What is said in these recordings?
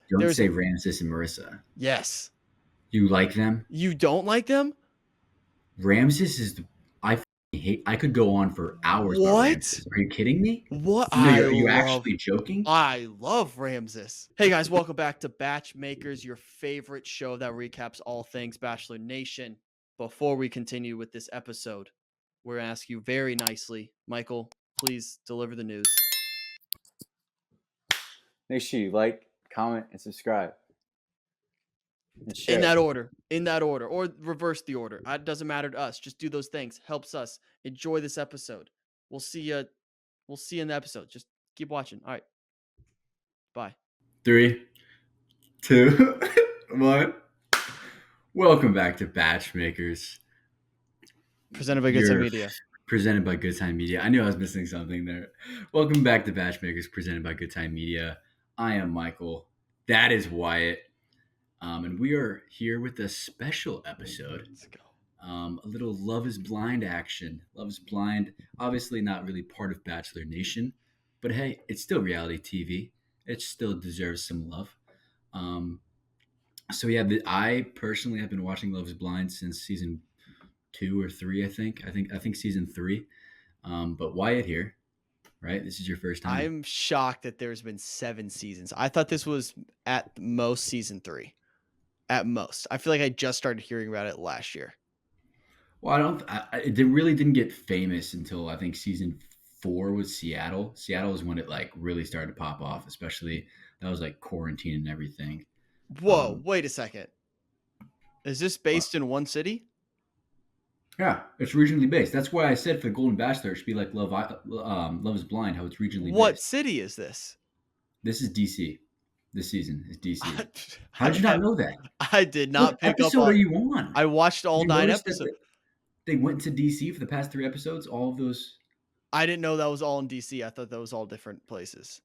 Don't say Ramses and Marissa. Yes. You like them? You don't like them? Ramses is I hate. I could go on for hours about What? Ramses. Are you kidding me? What? No, are you actually joking? I love Ramses. Hey guys, welcome back to BachMakers, your favorite show that recaps all things Bachelor Nation. Before we continue with this episode, we're going to ask you very nicely, Michael, please deliver the news. Make sure you like, comment, and subscribe. And share. In that order, or reverse the order. It doesn't matter to us. Just do those things. Helps us. Enjoy this episode. We'll see you in the episode. Just keep watching. All right. Bye. 3, 2, 1. Welcome back to BachMakers. Presented by Good Time Media. Presented by Good Time Media. I knew I was missing something there. Welcome back to BachMakers, presented by Good Time Media. I am Michael. That is Wyatt. And we are here with a special episode. Let's go. A little Love is Blind action. Love is Blind, obviously not really part of Bachelor Nation, but hey, it's still reality TV. It still deserves some love. So yeah, I personally have been watching Love is Blind since season 2 or 3. I think season 3. But Wyatt here, right? This is your first time. I'm shocked that there's been 7 seasons. I thought this was at most season 3. At most. I feel like I just started hearing about it last year. Well, it really didn't get famous until I think season 4 was Seattle. Seattle is when it like really started to pop off, especially that was like quarantine and everything. Whoa, wait a second. Is this based in one city? Yeah, it's regionally based. That's why I said for the Golden Bachelor, it should be like Love is Blind, how it's regionally based. What city is this? This is DC. This season is DC. How did you not know that? I did not pick up on. What episode are you on? I watched all 9 episodes. They went to DC for the past 3 episodes, all of those. I didn't know that was all in DC. I thought that was all different places.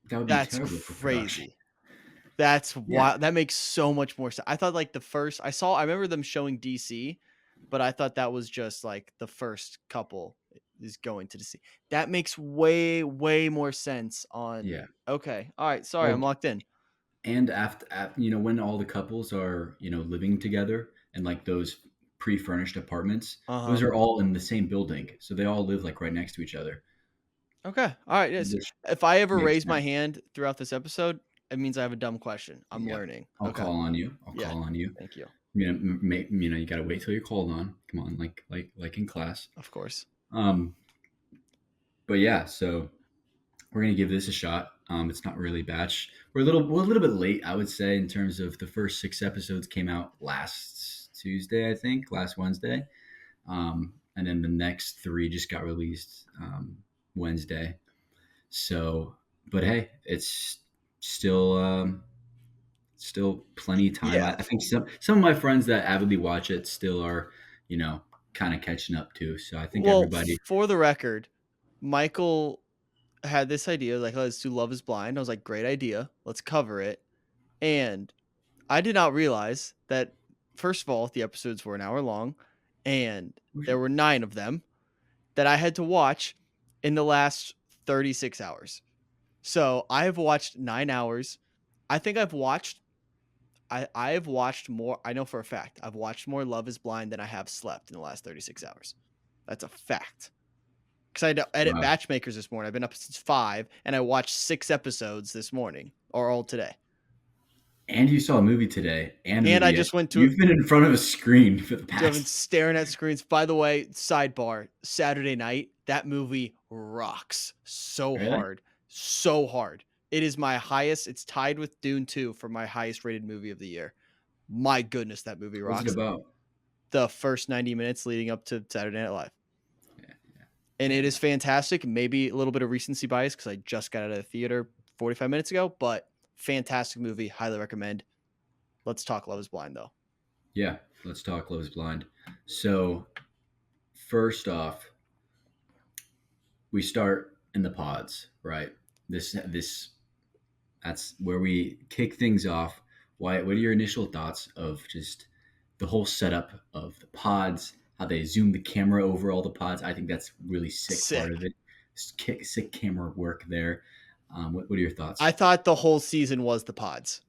That would be terrible. That's crazy. That's wild. That makes so much more sense. I thought like I remember them showing DC, but I thought that was just like the first couple is going to DC. That makes way, way more sense on. Yeah. Okay. All right. Sorry. I'm locked in. And after when all the couples are, living together and like those pre-furnished apartments, those are all in the same building. So they all live like right next to each other. Okay. All right. Yes. If I ever raise my hand throughout this episode, it means I have a dumb question. I'm learning. I'll call on you. Call on you. Thank you. You got to wait till you're called on. Come on, like in class. Of course. But yeah, so we're gonna give this a shot. It's not really batch. We're a little bit late, I would say, in terms of the first 6 episodes came out last Tuesday, I think, last Wednesday, and then the next 3 just got released Wednesday. So, but hey, it's still plenty of time. Yeah. I think some of my friends that avidly watch it still are, kind of catching up too. So I think everybody. For the record, Michael had this idea like, let's do Love is Blind. I was like, great idea. Let's cover it. And I did not realize that, first of all, the episodes were an hour long and there were 9 of them that I had to watch in the last 36 hours. So I have watched 9 hours. I think I've watched more. I know for a fact I've watched more Love is Blind than I have slept in the last 36 hours. That's a fact. Because I had to edit BachMakers this morning. I've been up since 5 and I watched 6 episodes this morning or all today. And you saw a movie today. And I just went to. You've been in front of a screen for the past. I've been staring at screens. By the way, sidebar, Saturday night, that movie rocks so hard. So hard. It is my highest. It's tied with Dune 2 for my highest rated movie of the year. My goodness, that movie rocks. What's it about? The first 90 minutes leading up to Saturday Night Live. And it is fantastic. Maybe a little bit of recency bias because I just got out of the theater 45 minutes ago, but fantastic movie. Highly recommend. Let's talk Love is Blind, though. Yeah, let's talk Love is Blind. So, first off, we start in the pods, right? That's where we kick things off. Wyatt, what are your initial thoughts of just the whole setup of the pods, how they zoom the camera over all the pods? I think that's really sick. Part of it. Sick camera work there. What are your thoughts? I thought the whole season was the pods.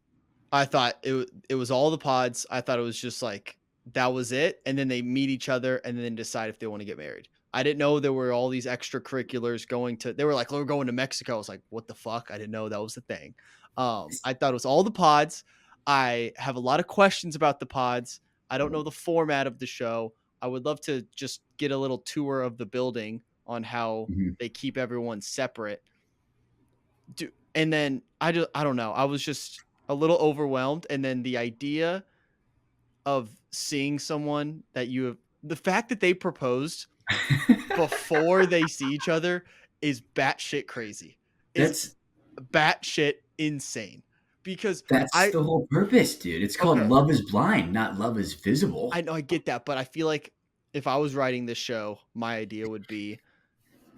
I thought it was all the pods. I thought it was just like that was it, and then they meet each other and then decide if they want to get married. I didn't know there were all these extracurriculars going to. They were like, "We're going to Mexico." I was like, "What the fuck?" I didn't know that was the thing. I thought it was all the pods. I have a lot of questions about the pods. I don't know the format of the show. I would love to just get a little tour of the building on how Mhm. they keep everyone separate. And then I don't know. I was just a little overwhelmed, and then the idea of seeing someone that you have the fact that they proposed before they see each other is batshit crazy. Is that's batshit insane. Because that's I the whole purpose, dude. It's called okay, Love is Blind, not Love is I Visible. know I get that, but I feel like if I was writing this show, my idea would be,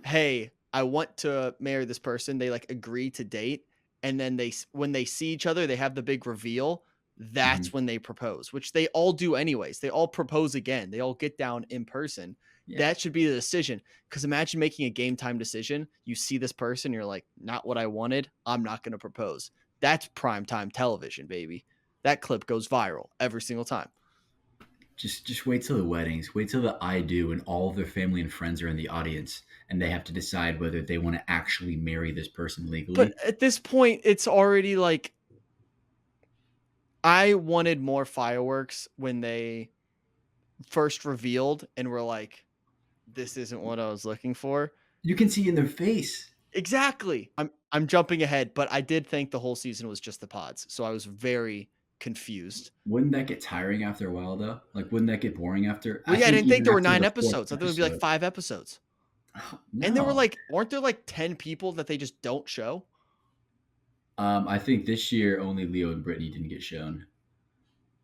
hey, I want to marry this person. They like agree to date, and then when they see each other, they have the big reveal. Mhm. That's when they propose, which they all do anyways. They all propose again. They all get down in person. Yeah, That should be the decision. Because imagine making a game time decision. You see this person, you're like, not what I wanted. I'm not going to propose. That's prime time television, baby. That clip goes viral every single time. just wait till the weddings. Wait till the I do, and all of their family and friends are in the audience, and they have to decide whether they want to actually marry this person But legally. at this point, it's already like I wanted more fireworks when they first revealed and were like, this isn't what I was looking for. You can see in their face. Exactly. I'm jumping ahead, but I did think the whole season was just the pods. So I was very confused. Wouldn't that get tiring after a while, though? Like, wouldn't that get boring after? Well, I yeah, I think didn't think even there were after 9 the fourth episodes. I thought it would be like episode. 5 episodes. Oh, And there were no. like weren't there like 10 people that they just don't show? I think this year only Leo and Brittany didn't get shown.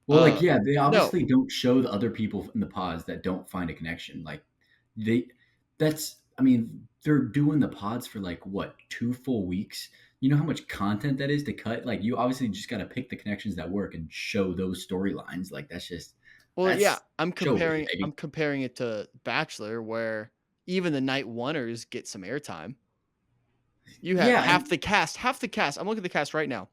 Well, like, Uh yeah, they no. obviously don't show the other people in the pods that don't find a connection. Like, they, that's, I mean, they're doing the pods for like what, 2 full weeks? You know how much content that is to cut? Like, you obviously just got to pick the connections that work and show those storylines. Like, Well, yeah, that's show worthy, I'm baby. comparing it to Bachelor where even the night oneers get some airtime. You have Yeah, and half the cast. I'm looking at the cast right now.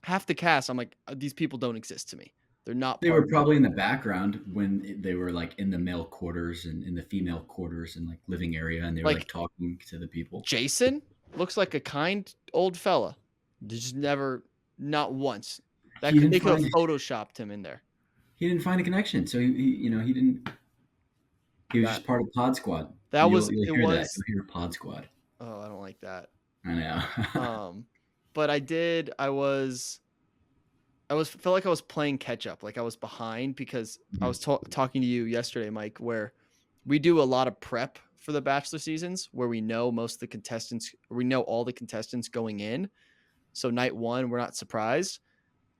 Half the cast, I'm like, these people don't exist to me. They're not they part were of the probably in the background when they were like in the male quarters and in the female quarters and like living area, and they were like like talking to the people. Jason looks like a kind old fella. Just never, not once. He didn't They could have find photoshopped him in there. he didn't find a connection, so he didn't. He was That just part of Pod Squad. that was You'll it hear that. was. You'll hear Pod Squad. Oh, I don't like that. I know. Um, but I did. I was felt like I was playing catch up. Like I was behind because I was talking to you yesterday, Mike, where we do a lot of prep for the Bachelor seasons where we know most of the contestants, we know all the contestants going in. So night one, we're not surprised.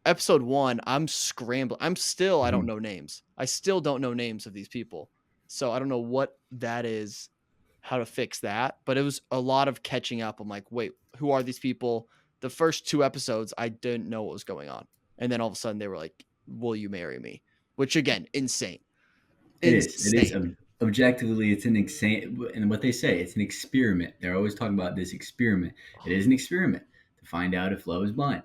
Episode one, I'm scrambling. I don't Mhm. know names. I still don't know names of these people. So I don't know what that is, how to fix that. But it was a lot of catching up. I'm like, wait, who are these people? The first 2 episodes, I didn't know what was going on. And then all of a sudden they were like, will you marry me? Which again, insane. It is. It is. Insane. Objectively, it's an insane. And what they say, it's an experiment. They're always talking about this experiment. It is an experiment to find out if love is blind.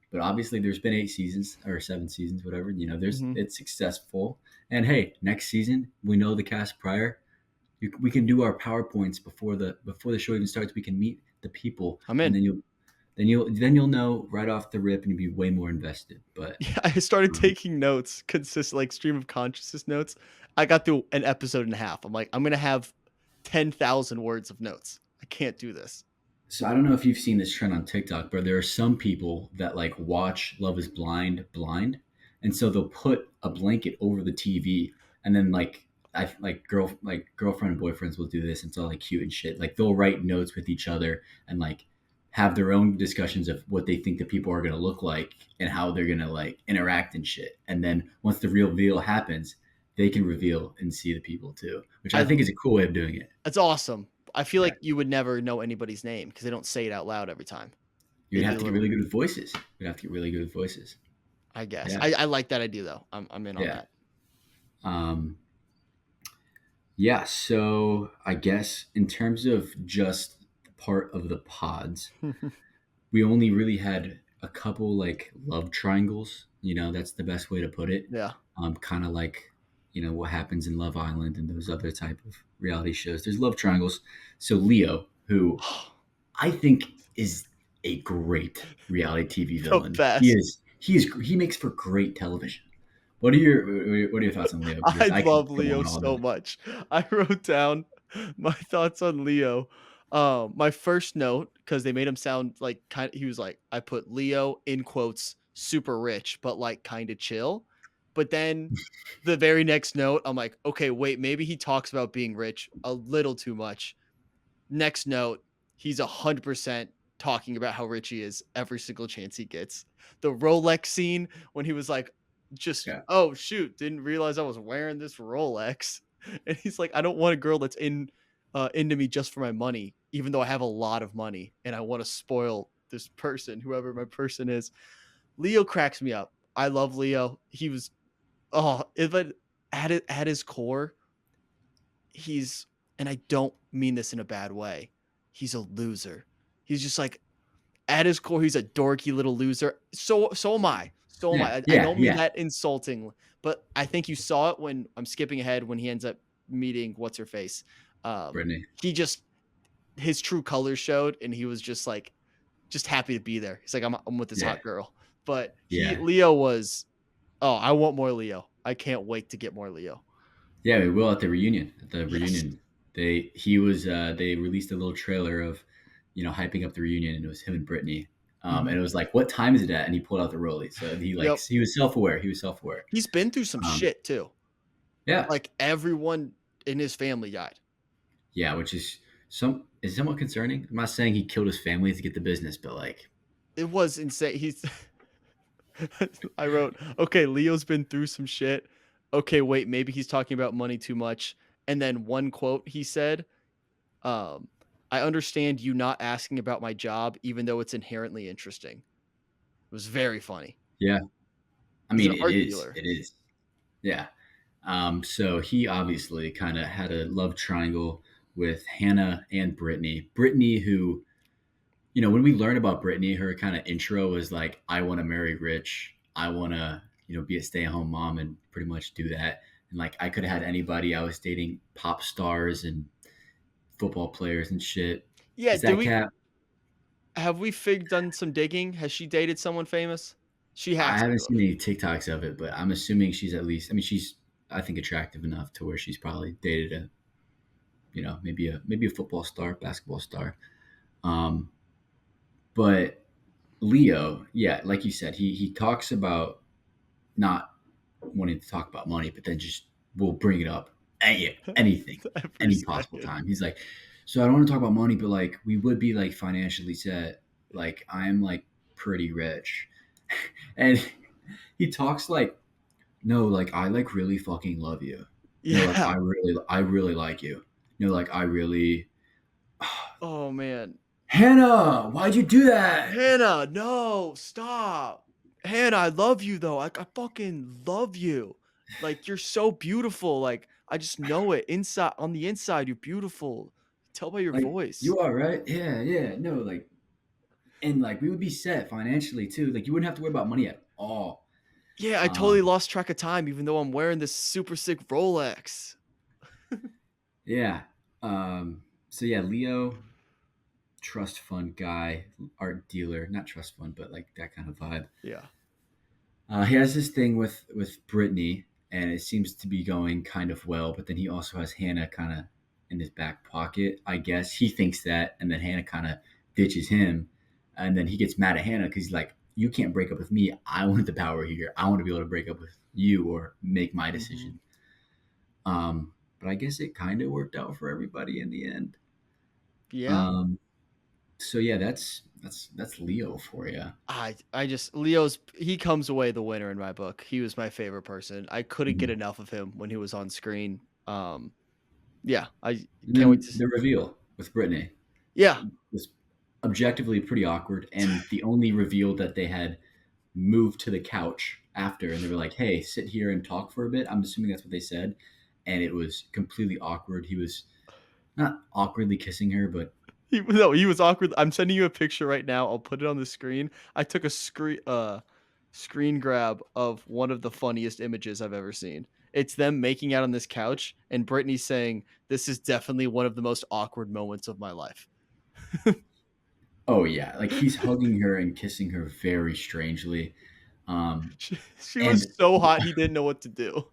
But obviously, there's been 8 seasons or 7 seasons, whatever. There's Mm-hmm. it's successful. And hey, next season we know the cast prior. We can do our powerpoints before the show even starts. We can meet the people, I'm and in. then you'll know right off the rip, and you'll be way more invested. But Yeah, I started um, taking notes, consistent like stream of consciousness notes. I got through an episode and a half. I'm like, I'm gonna have 10,000 words of notes. I can't do this. So I don't know if you've seen this trend on TikTok, but there are some people that like watch Love is blind, and so they'll put a blanket over the TV, and then like girlfriend and boyfriends will do this. It's all like cute and shit. Like they'll write notes with each other and like have their own discussions of what they think the people are gonna look like and how they're gonna like interact and shit. And then once the real reveal happens, they can reveal and see the people too, which I I think is a cool way of doing it. It's awesome. I feel Yeah. like you would never know anybody's name because they don't say it out loud every time. You'd They do have a to get little. really good with voices. You'd have to get really good with voices. I guess Yeah. I like that idea though. I'm in on Yeah. that. Um, yeah. So I guess in terms of just part of the pods, we only really had a couple like love triangles. That's the best way to put it. Yeah. Kind of like what happens in Love Island and those other type of reality shows. There's love triangles. So Leo, who I think is a great reality TV The villain. He best. is. He makes for great television. What are your thoughts on Leo? Because I I could love go Leo on all so day. much. I wrote down my thoughts on Leo. My first note, because they made him sound like he was like, I put Leo in quotes, super rich, but like kind of chill. But then the very next note, I'm like, okay, wait, maybe he talks about being rich a little too much. Next note, he's 100% talking about how rich he is every single chance he gets. The Rolex scene when he was like, just, Yeah, oh shoot, didn't realize I was wearing this Rolex. And he's like, I don't want a girl that's into me just for my money, even though I have a lot of money and I want to spoil this person, whoever my person is. Leo cracks me up. I love Leo. He was if it at his core, he's and I don't mean this in a bad way. He's a loser. He's just like at his core, he's a dorky little loser. So am I. So am yeah, I. I yeah, don't mean yeah. that insulting, but I think you saw it when I'm skipping ahead when he ends up meeting what's her face. Brittany. He just his true colors showed, and he was just like just happy to be there. He's like, I'm with this Yeah, hot girl. But yeah, Leo was, oh, I want more Leo. I can't wait to get more Leo. yeah. We will at the reunion. At the Yes. reunion, they released a little trailer of hyping up the reunion, and it was him and Brittany. And it Mhm. was like, what time is it at? And he pulled out the rollie. So Yep. he was self aware. He was self aware. He's been through some Um, shit too. yeah, Like everyone in his family died. yeah, which is somewhat concerning. I'm not saying he killed his family to get the business, but like, It was insane. I wrote, okay, Leo's been through some shit. Okay, wait, maybe he's talking about money too much. And then one quote he said, um, I understand you not asking about my job, even though it's inherently interesting. It was very funny. yeah, I He's mean, an it art is, dealer. it is, yeah. So he obviously kind of had a love triangle with Hannah and Brittany. Brittany, who when we learn about Brittany, her kind of intro was like, I want to marry rich. I want to, be a stay at home mom and pretty much do that. And like, I could have had anybody. I was dating pop stars and football players and shit. Yeah, Is do that we cap? have we fig done some digging? Has she dated someone famous? She I has haven't to have. seen any TikToks of it, but I'm assuming she's at least, I mean, she's, I think, attractive enough to where she's probably dated a, maybe a football star, basketball star. Um, but Leo, yeah, like you said, he talks about not wanting to talk about money, but then just will bring it up anything, Every any possible second. time. He's like, so I don't want to talk about money, but like we would be like financially set. Like I'm like pretty rich, and he talks like, no, like I like really fucking love you. No, like Yeah. I really like you. No, like I really. Oh man. Hannah, why'd you do that? Hannah, no, stop. Hannah, I love you though. I fucking love you. Like you're so beautiful. Like I just know it. Inside on the inside, you're beautiful. Tell by your Like voice. you are right. Yeah, yeah. No, like and like we would be set financially too. Like you wouldn't have to worry about money at all. Yeah, I totally Um, lost track of time, even though I'm wearing this super sick Rolex. yeah. So yeah, Leo, trust fund guy, art dealer, not trust fund, but like that kind of vibe. Yeah. He has this thing with Brittany, and it seems to be going kind of well. But then he also has Hannah kind of in his back pocket. I guess he thinks that, and then Hannah kind of ditches him, and then he gets mad at Hannah because he's like, "You can't break up with me. I want the power here. I want to be able to break up with you or make my Hmm. decision." But I guess it kind of worked out for everybody in the end. Yeah. Um, so yeah, that's Leo for you. I just Leo's he comes away the winner in my book. He was my favorite person. I couldn't get Mhm. enough of him when he was on screen. Yeah, I And can't wait then to the reveal with Brittany yeah. was objectively pretty awkward, and the only reveal that they had moved to the couch after, and they were like, "Hey, sit here and talk for a bit." I'm assuming that's what they said, and it was completely awkward. He was not awkwardly kissing her, but He was awkward. I'm sending you a picture right now. I'll put it on the screen. I took a screen grab of one of the funniest images I've ever seen. It's them making out on this couch and Brittany saying, "This is definitely one of the most awkward moments of my life." Oh yeah, like he's hugging her and kissing her very strangely. She And was so hot he didn't know what to do.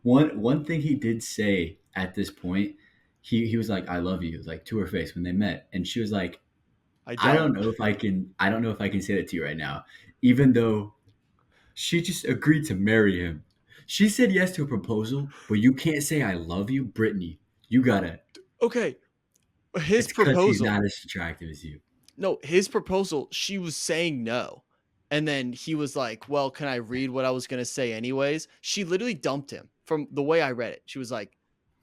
one thing he did say at this point, he was like, "I love you," like to her face when they met, and she was like, I "I don't. don't know if I can. I don't know if I can say that to you right now," even though she just agreed to marry him. She said yes to a proposal, but you can't say "I love you," Brittany. You gotta. Okay, his It's because he's proposal. not as attractive as you. No, his proposal, she was saying no. And then he was like, "Well, can I read what I was going to say anyways?" She literally dumped him from the way I read it. She was like,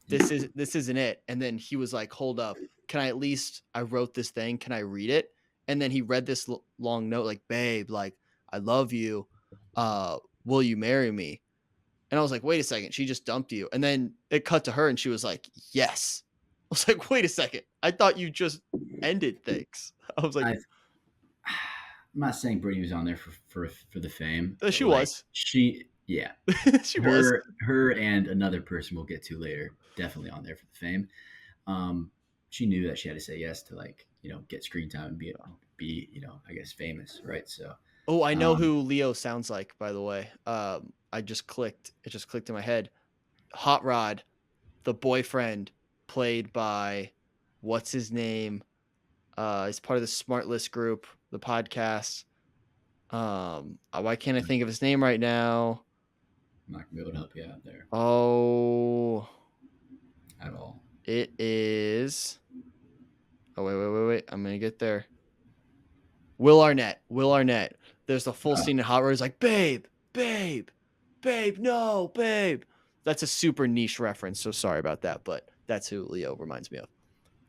this isn't it." And then he was like, "Hold up. Can I at least I wrote this thing. Can I read it?" And then he read this long note like, "Babe, like I love you. Will you marry me?" And I was like, "Wait a second. She just dumped you." And then it cut to her and she was like, "Yes." I was like, "Wait a second. I thought you just ended things." I was like, I I'm not saying Brittany was on there for the fame, but she like was. yeah, She was. her and another person we'll get to later definitely on there for the fame. Um, she knew that she had to say yes to like get screen time and be I guess famous, right? So Oh, I know um, who Leo sounds like, by the way. I just clicked. It just clicked in my head. Hot Rod, the boyfriend, played by what's his name? He's part of the Smart List group, the podcast. Why can't I think of his name right now? I'm not gonna be able to help you out there Oh, at all. it is. Oh wait. I'm gonna get there. Will Arnett. Will Arnett. There's a full Oh, scene in Hot where he's like, "Babe, babe, babe, no, babe." That's a super niche reference, so sorry about that, but that's who Leo reminds me of.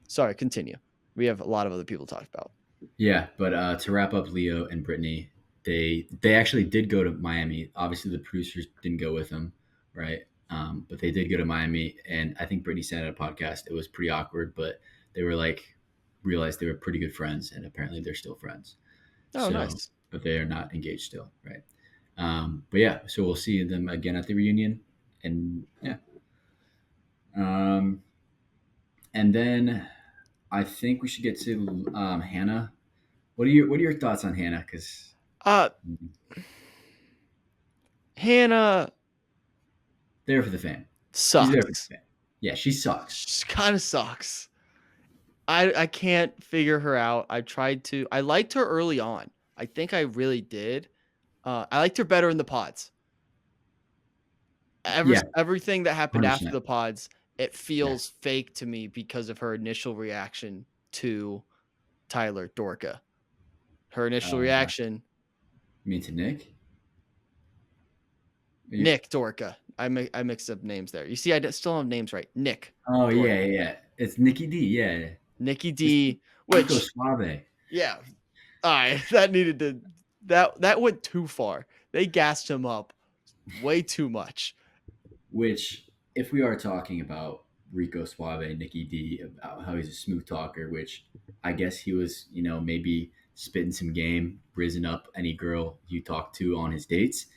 Sorry, continue. We have a lot of other people to talk about. yeah, but to wrap up, Leo and Brittany, they actually did go to Miami. Obviously, the producers didn't go with them, right? But they did go to Miami, and I think Brittany said at a podcast it was pretty awkward, but they were like realized they were pretty good friends, and apparently they're still friends. Oh, So, nice. but they are not engaged still, right? But yeah, so we'll see them again at the reunion, and yeah, um, and then I think we should get to Hannah. What are your thoughts on Hannah? Because Uh, Hannah there for the fame. She's there for sucks. the fame. Yeah, she sucks. She kind of sucks. I can't figure her out. I liked her early on. I think I really did. I liked her better in the pods. Yeah, Everything that happened after 100%. the pods, it Yeah. feels fake to me because of her initial reaction to Tyler Dorka. Her initial Uh, reaction, you mean to Nick? Nick Dorka. I mixed up names there. You see, still have names right. Nick Oh Dorka, yeah, yeah, yeah. It's Nikki D. Yeah, Nikki it's D. Rico Which, Suave. yeah, all right, that needed to that went too far. They gassed him up way too much. Which, if we are talking about Rico Suave, Nikki D, about how he's a smooth talker, which I guess he was, maybe spitting some game, risen up any girl you talk to on his dates.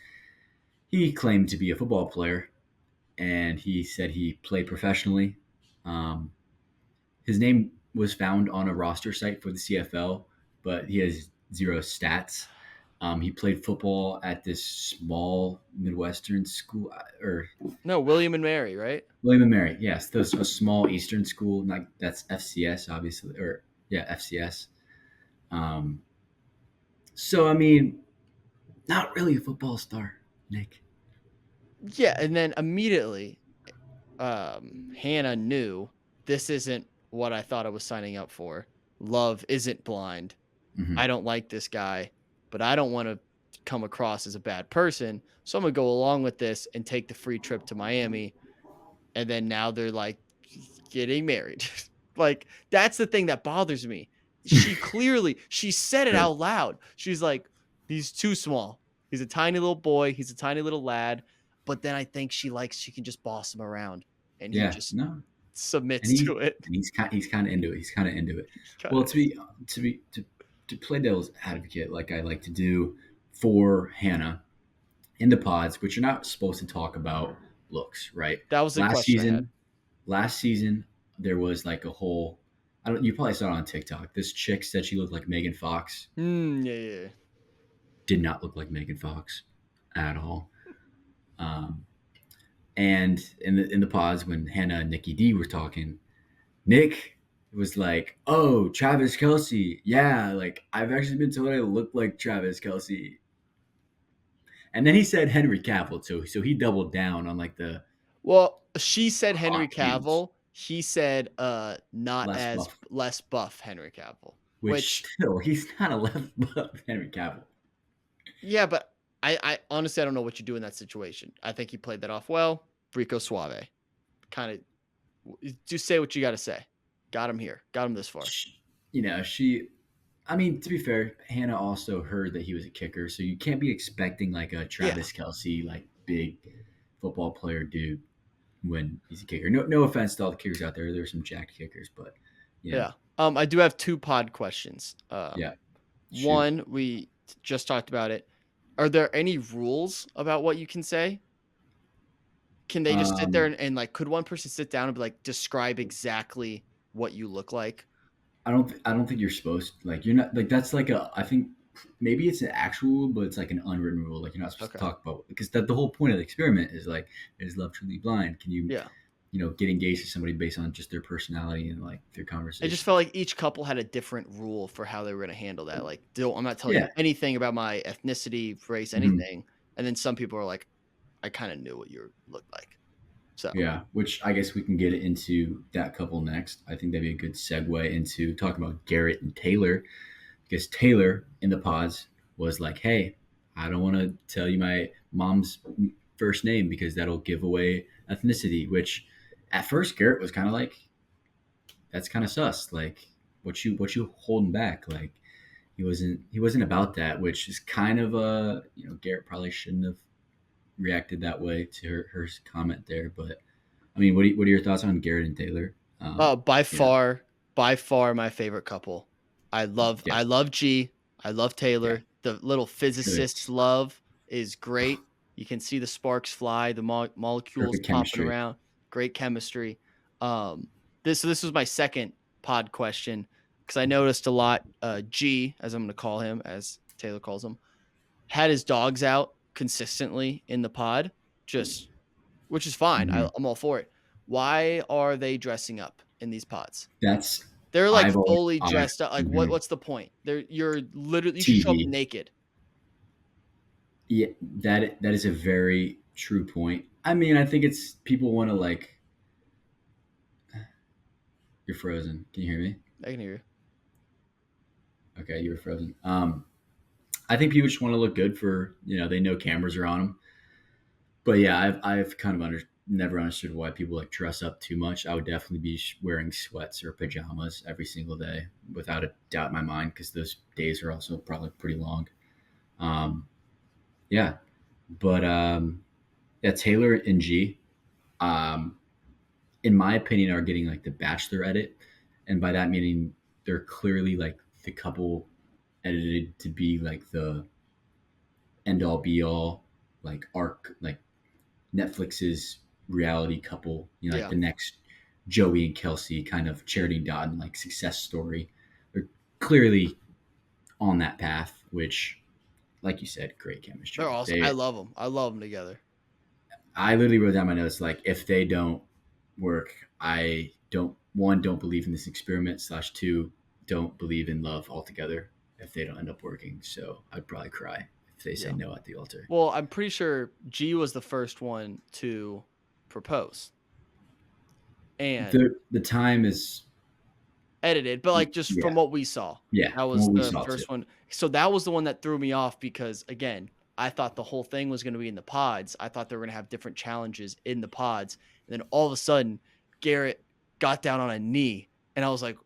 He claimed to be a football player, and he said he played professionally. Um, his name was found on a roster site for the CFL, but he has zero stats. He played football at this small Midwestern school, or No, William and Mary, right? William and Mary. Yes, those a small Eastern school, like that's FCS, obviously, or yeah, FCS. Um, so I mean, not really a football star, Nick. Yeah, and then immediately Hannah knew this isn't what I thought I was signing up for. Love isn't blind. Mm-hmm. I don't like this guy, but I don't want to come across as a bad person. So I'm going to go along with this and take the free trip to Miami. And then now they're like getting married. Like, that's the thing that bothers me. She said it Sure. out loud. She's like, he's too small. He's a tiny little boy. He's a tiny little lad. But then I think she can just boss him around. And he Yeah. just No. submits and to it. he's kind of into it. He's kind of into it. Kinda Well, to play devil's advocate, like I like to do for Hannah in the pods, which you're not supposed to talk about looks, right? That was the Last question I had. season, there was like a whole. I don't. You probably saw it on TikTok. This chick said she looked like Megan Fox. Yeah. Did not look like Megan Fox at all. Um, and in the pods when Hannah and Nikki D were talking, Nick was like, "Oh, Travis Kelsey, yeah, like I've actually been told I look like Travis Kelsey." And then he said Henry Cavill too, so he doubled down on like the Well, she said Henry hot views, Cavill. He said not less as buff, less buff Henry Cavill. which Which still he's not a less buff Henry Cavill. yeah, but I honestly I don't know what you do in that situation. I think he played that off well. Rico Suave. Kind of just say what you gotta say. Got him here. Got him this far. She. I mean, to be fair, Hannah also heard that he was a kicker, so you can't be expecting like a Yeah. Travis Kelsey, like big football player dude when he's a kicker. No offense to all the kickers out there. There's some jacked kickers, but Yeah. I do have 2 pod questions. Yeah. Shoot. One, we just talked about it. Are there any rules about what you can say? Can they just sit there and like, could one person sit down and be like, describe exactly what you look like? I don't think you're supposed like you're not like that's like a I think maybe it's an actual rule, but it's like an unwritten rule. Like you're not supposed to Okay. talk about because the whole point of the experiment is like is love truly blind? Can you Yeah. get engaged to somebody based on just their personality and like their It conversation? just felt like each couple had a different rule for how they were going to handle that. Like, I'm not telling you anything about my ethnicity, race, anything. And then some people are like, I kind of knew what you looked like. So Yeah, which I guess we can get into that couple next. I think that'd be a good segue into talking about Garrett and Taylor, because Taylor in the pods was like, "Hey, I don't want to tell you my mom's first name because that'll give away ethnicity." Which, at first, Garrett was kind of like, "That's kind of sus. Like, what you holding back?" Like, he wasn't about that, which is kind of Garrett probably shouldn't have reacted that way to her comment there. But I mean, what are your thoughts on Garrett and Taylor? by far my favorite couple. I love G. I love Taylor. Yeah. The little physicist's love is great. You can see the sparks fly, the molecules Perfect popping chemistry. around. Great chemistry. This was my second pod question because I noticed a lot. G, as I'm going to call him, as Taylor calls him, had his dogs out consistently in the pod, which is fine. Mhm. I'm all for it. Why are they dressing up in these pods? They're like fully dressed up. Like what's the point? You're literally you show up TV. naked. Yeah, that is a very true point. I mean, I think it's people want to like. You're frozen. Can you hear me? I can hear you. Okay, you were frozen. I think people just want to look good for they know cameras are on them. But yeah, I've kind of never understood why people like dress up too much. I would definitely be wearing sweats or pajamas every single day, without a doubt in my mind, because those days are also probably pretty long. Yeah, but Taylor and G, in my opinion, are getting like the Bachelor edit, and by that meaning they're clearly like the couple edited to be like the end all be all, like arc, like Netflix's reality couple, like the next Joey and Kelsey kind of Charity Dotton like success story. They're clearly on that path, which, like you said, great chemistry. They're awesome. I love them. I love them together. I literally wrote down my notes like, if they don't work, I don't believe in this experiment, /2 don't believe in love altogether if they don't end up working. So I'd probably cry if they say no at the altar. Well, I'm pretty sure G was the first one to propose. And the time is edited, but like just from what we saw. Yeah, that was the first one. So that was the one that threw me off because, again, I thought the whole thing was going to be in the pods. I thought they were going to have different challenges in the pods. And then all of a sudden, Garrett got down on a knee. And I was like,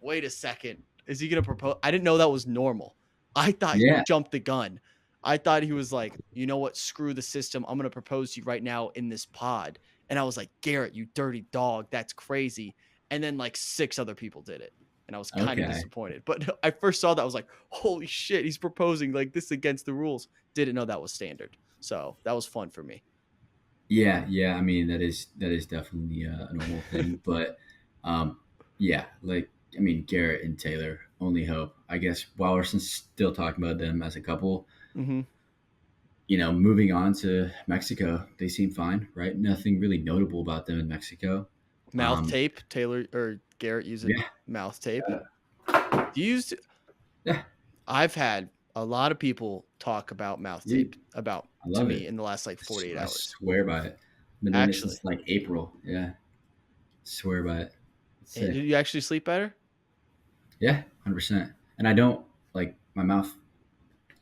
wait a second. Is he going to propose? I didn't know that was normal. I thought he jumped the gun. I thought he was like, you know what? Screw the system. I'm going to propose to you right now in this pod. And I was like, Garrett, you dirty dog. That's crazy. And then like 6 other people did it. And I was kind of Okay. disappointed. But I first saw that. I was like, holy shit, he's proposing like this against the rules. Didn't know that was standard. So that was fun for me. Yeah, yeah. I mean, that is definitely a normal thing, but um, yeah, like I mean, Garrett and Taylor, only hope. I guess while we're still talking about them as a couple, Mm-hmm. moving on to Mexico, they seem fine, right? Nothing really notable about them in Mexico. Mouth Um, tape. Taylor or Garrett using yeah, mouth tape. uh, Do you use yeah. I've had a lot of people talk about mouth You, tape about I to love me it. in the last like 48 I hours. swear by it. I've been doing it Actually. since like April. Yeah, swear by it. It's And sick. did you actually sleep better? Yeah, 100%. And I don't like my mouth.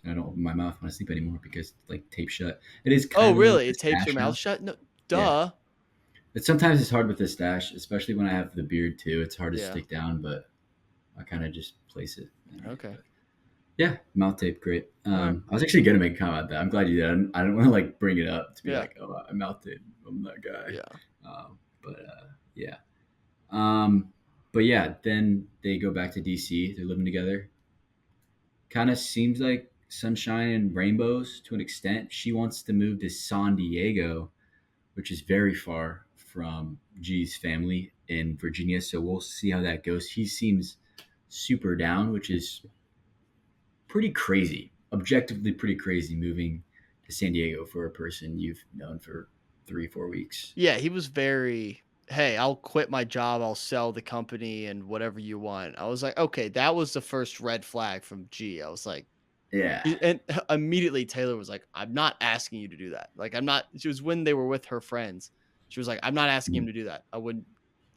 I don't open my mouth when I sleep anymore because it's like taped shut. It is Oh, kind of like really? a It tapes your stash mouth now. shut? No, Yeah. duh. But sometimes it's hard with the stash, especially when I have the beard too. It's hard to Yeah. stick down, but I kind of just place it. Okay. But yeah, mouth tape, great. All right. I was actually gonna make a comment about that. I'm glad you did. I don't want to like bring it up to be Yeah. like, oh, I mouth tape. I'm that guy. Yeah. But yeah. Um, but yeah, then they go back to DC. They're living together. Kind of seems like sunshine and rainbows to an extent. She wants to move to San Diego, which is very far from G's family in Virginia. So we'll see how that goes. He seems super down, which is pretty crazy, objectively pretty crazy moving to San Diego for a person you've known for 3, 4 weeks. Yeah, he was very, hey, I'll quit my job, I'll sell the company and whatever you want. I was like, okay, that was the first red flag from G. I was like, Yeah. and immediately Taylor was like, I'm not asking you to do that. Like, I'm not, she was when they were with her friends. She was like, I'm not asking him to do that. I wouldn't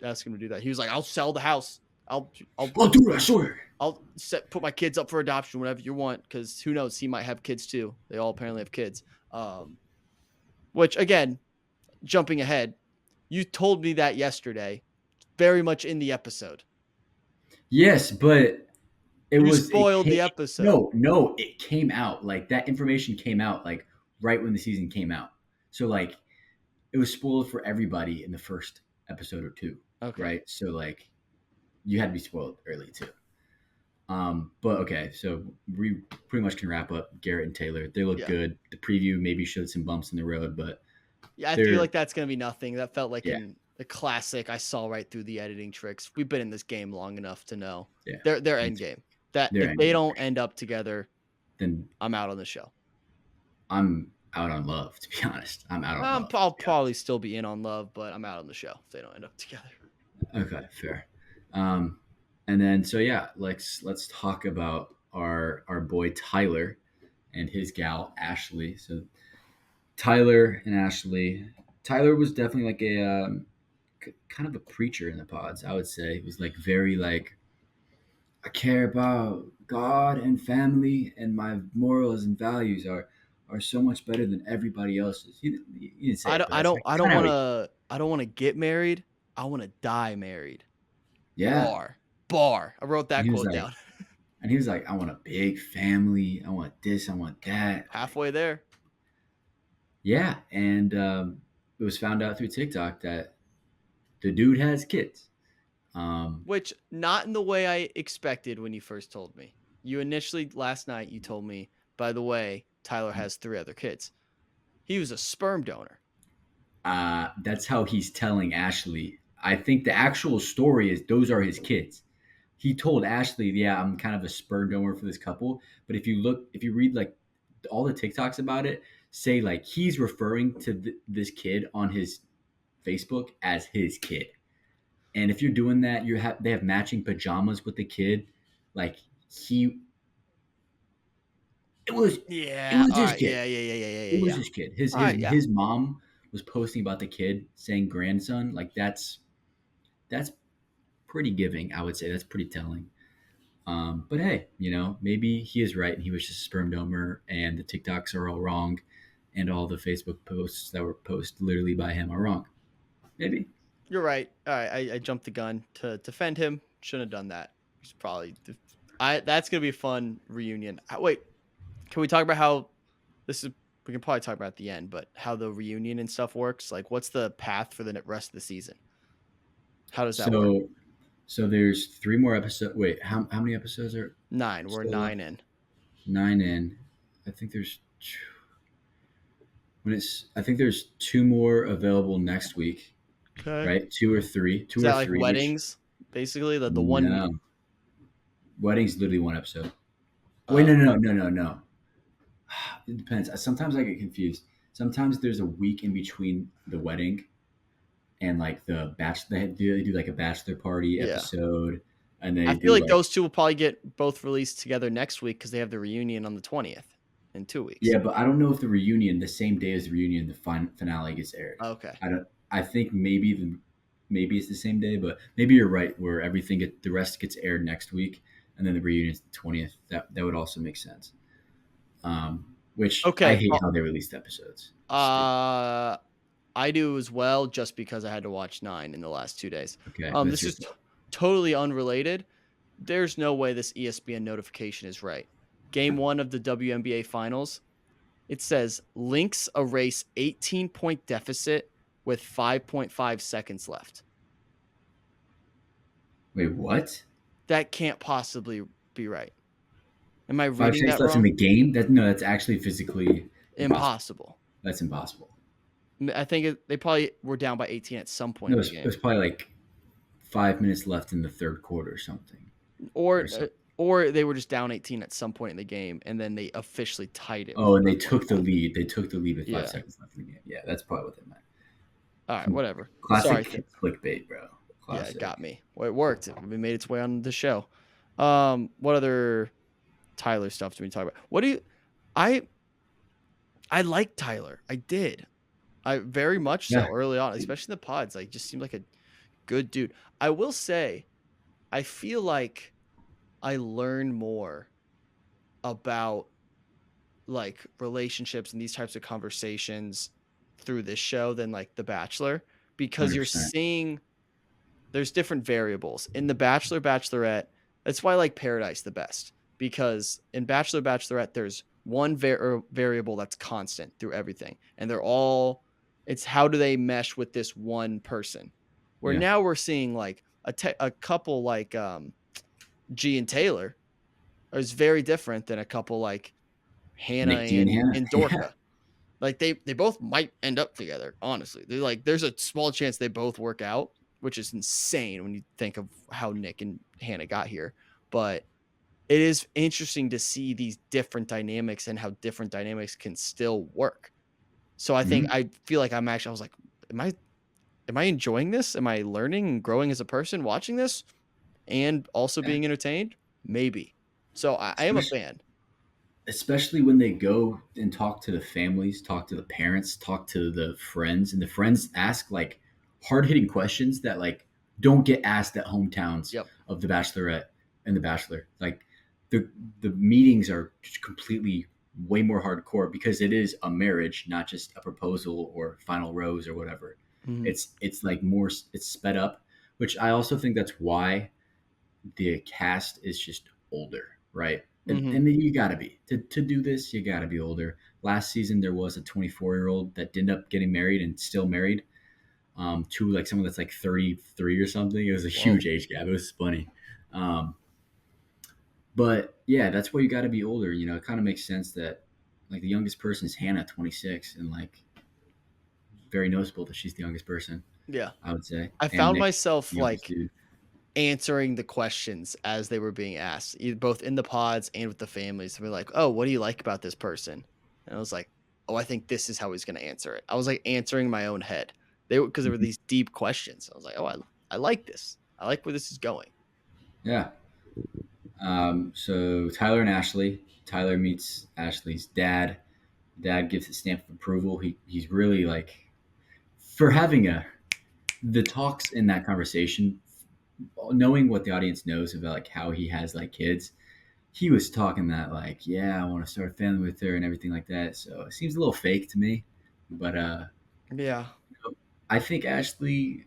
ask him to do that. He was like, I'll sell the house. I'll Oh, dude, I swear. put my kids up for adoption, whatever you want, because who knows, he might have kids too. They all apparently have kids. Which again, jumping ahead, you told me that yesterday, very much in the episode. Yes, but You spoiled the episode. no, it came out like that information came out like right when the season came out. So like it was spoiled for everybody in the first episode or two, Okay. right? So like you had to be spoiled early too. But okay, so we pretty much can wrap up Garrett and Taylor. They look Yeah. good. The preview maybe showed some bumps in the road, but Yeah, I feel they're like that's gonna be nothing. That felt like yeah, a classic. I saw right through the editing tricks. We've been in this game long enough to know yeah. their Me end too. game. That They're if they ending don't for sure. end up together, Then I'm out on the show. I'm out on love, to be honest. I'm out on love. I'll Yeah. probably still be in on love, but I'm out on the show if they don't end up together. Okay, fair. Um, and then so yeah, let's talk about our boy Tyler and his gal Ashley. So Tyler and Ashley. Tyler was definitely like a kind of a preacher in the pods. I would say he was like very like I care about God and family, and my morals and values are so much better than everybody else's. He didn't say I it, don't but I that's don't like I don't kind of want like to I don't want to get married. I want to die married. yeah. Bar. I wrote And that he was quote like, down. I want a big family. I want this. I want that. Like, Halfway there. yeah, and it was found out through TikTok that the dude has kids. Which not in the way I expected when you first told me. You initially last night you told me, by the way, Tyler has 3 other kids. He was a sperm donor. That's how he's telling Ashley. I think the actual story is those are his kids. He told Ashley, "Yeah, I'm kind of a sperm donor for this couple." But if you read like all the TikToks about it, say like he's referring to this kid on his Facebook as his kid. And if you're doing that, they have matching pajamas with the kid. Like he, it was it Yeah. was All his right. kid. It was Yeah. his kid. His All his right. Yeah. his mom was posting about the kid saying grandson. Like that's pretty giving. I would say that's pretty telling. But hey, maybe he is right and he was just a sperm donor and the TikToks are all wrong and all the Facebook posts that were posted literally by him are wrong. Maybe. You're right. All right. I jumped the gun to defend him. Shouldn't have done that. He's probably. That's gonna be a fun reunion. Wait. Can we talk about how this is we can probably talk about at the end, but how the reunion and stuff works. Like, what's the path for the rest of the season? How does that work? So there's 3 more episodes. Wait, how many episodes are 9. We're still left? 9 in. 9 in. I think there's I think there's 2 more available next week, Okay. right? Two or three, Is two or that like three. weddings? Basically, the one. No, wedding's literally 1 episode. Wait, Oh, no. It depends. Sometimes I get confused. Sometimes there's a week in between the wedding and like the bachelor. They do like a bachelor party yeah. episode, and I they feel do like like those two will probably get both released together next week because they have the reunion on the 20th in 2 weeks. yeah. But I don't know if the reunion, the same day as the reunion, the finale gets aired. Okay. I don't. I think maybe it's the same day, but maybe you're right. Where the rest gets aired next week, and then the reunion's the 20th. That would also make sense. Which I Okay. hate how they released episodes. Stupid. I do as well, just because I had to watch 9 in the last 2 days. Okay, that's This your is totally unrelated. There's no way this ESPN notification is right. Game 1 of the WNBA Finals. It says Lynx erase 18-point deficit with 5.5 seconds left. Wait, what? That can't possibly be right. Am I 5 reading seconds that left in wrong? the game? That's actually physically impossible. Impossible. That's impossible. I think they probably were down by 18 at some point No, in it the was game, probably like 5 minutes left in the third quarter or something. or something. or they were just down 18 at some point in the game, and then they officially tied it. Oh, and they took the lead. They took the lead with 5 seconds left in the game. Yeah, that's probably what they meant. All right, whatever. Classic Sorry. clickbait, bro. Yeah, Classic. it got me. Well, it worked. It made its way on the show. What other Tyler stuff do we talk about? What do you? I like Tyler. I did. I very much so Yeah. early on, especially in the pods. Like, just seemed like a good dude. I will say, I feel like I learn more about like relationships and these types of conversations through this show than like The Bachelor, because you're 100%. seeing there's different variables in The Bachelor, Bachelorette. That's why I like Paradise the best, because in Bachelor, Bachelorette, there's one variable that's constant through everything, and it's how do they mesh with this one person. Where Yeah. now we're seeing like a couple like G and Taylor is very different than a couple like Hannah Nick D and Hannah. and Yeah. Dorca. Like they both might end up together, honestly. They're like, there's a small chance they both work out, which is insane when you think of how Nick and Hannah got here. But it is interesting to see these different dynamics and how different dynamics can still work. So I think I feel like I was like, am I enjoying this? Am I learning and growing as a person watching this and also Yeah. being entertained? Maybe. So I am a fan. Especially when they go and talk to the families, talk to the parents, talk to the friends, and the friends ask like hard hitting questions that like don't get asked at hometowns Yep. of the Bachelorette and the Bachelor. Like the meetings are just completely way more hardcore because it is a marriage, not just a proposal or final rose or whatever. Mhm. It's like more it's sped up, which I also think that's why the cast is just older, right? Mhm. And then you got to be to do this. You got to be older. Last season there was a 24-year-old that ended up getting married and still married to like someone that's like 33 or something. It was a huge age gap. It was funny. But yeah, that's why you got to be older. You know, it kind of makes sense that like the youngest person is Hannah, 26, and like very noticeable that she's the youngest person. Yeah. I would say. I And found Nick, myself the youngest like dude. answering the questions as they were being asked, both in the pods and with the families. We're like, oh, what do you like about this person? And I was like, oh, I think this is how he's going to answer it. I was like answering my own head. Because there were these deep questions. I was like, oh, I like this. I like where this is going. Yeah. So Tyler and Ashley. Tyler meets Ashley's dad. Dad gives a stamp of approval. He's really like for having the talks in that conversation, knowing what the audience knows about like how he has like kids. He was talking that like, yeah, I want to start a family with her and everything like that. So it seems a little fake to me, but Yeah. I think Ashley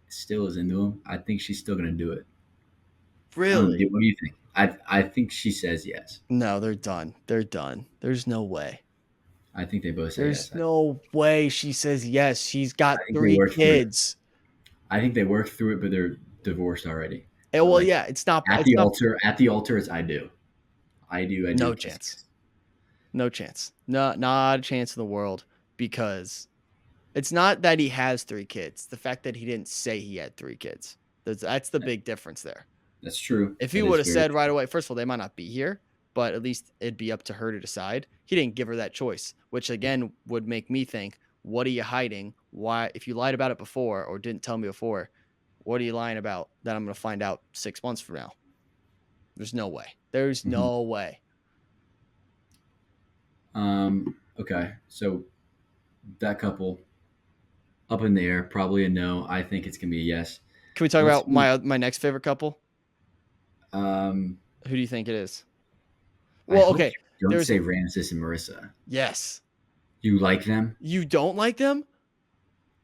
still is into him. I think she's still gonna do it. Really? What do you think? I think she says yes. No, they're done. They're done. There's no way. I think they both say There's yes. no way she says yes. She's got I think they 3 worked through it. kids. I think they worked through it, but they're divorced already. And, But well, like yeah, it's not. at It's the not. altar, it's I do. I do No kiss chance. kiss. No chance. Not a chance in the world, because it's not that he has 3 kids. The fact that he didn't say he had 3 kids. That's the big difference there. That's true. If he That would is have very said right true. away, first of all, they might not be here, but at least it'd be up to her to decide. He didn't give her that choice, which again would make me think, what are you hiding? Why, if you lied about it before or didn't tell me before, what are you lying about that I'm going to find out 6 months from now? There's no way. There's Mhm. no way. Okay, so that couple up in the air, probably a no. I think it's gonna be a yes. Can we talk Let's about move. my next favorite couple? Um, Who do you think it is? I Well, hope okay. you don't There's say Ramses and Marissa. yes. You like them? You don't like them?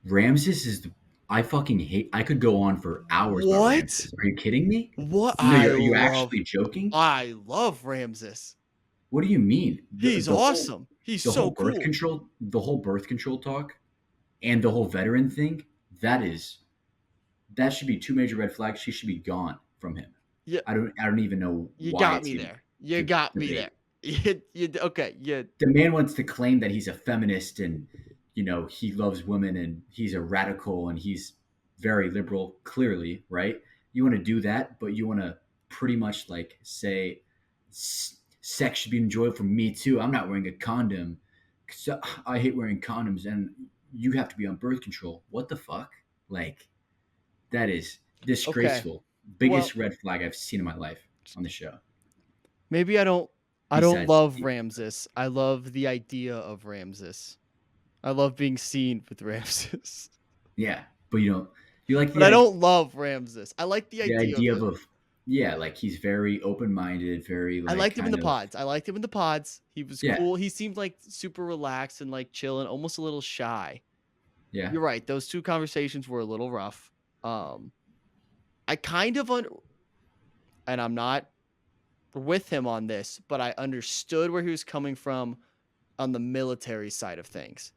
Ramses is the, I fucking hate. I could go on for hours about What? Ramses. Are you kidding me? What? No, are you actually joking? I love Ramses. What do you mean? He's The whole awesome. He's the whole so birth cool. control, the whole birth control talk, and the whole veteran thing. That should be two major red flags. She should be gone from him. Yeah, I don't even know you why got it's me even there. You got me there. debate. Okay. Yeah. The man wants to claim that he's a feminist and he loves women and he's a radical and he's very liberal. Clearly, right? You want to do that, but you want to pretty much like say sex should be enjoyed for me too. I'm not wearing a condom. So I hate wearing condoms, and you have to be on birth control. What the fuck? Like that is Okay. disgraceful. Well, Biggest red flag I've seen in my life on the show. maybe I don't Besides, love Ramses. I love the idea of Ramses. I love being seen with Ramses. yeah, but you like But I don't love Ramses. I like the the idea of idea him. of yeah, like he's very open minded, very I like liked him in the kind of pods. I liked him in the pods. He was yeah, cool. He seemed like super relaxed and like chilling, almost a little shy. yeah. You're right. Those 2 conversations were a little rough. Um, I kind of and I'm not with him on this, but I understood where he was coming from on the military side of things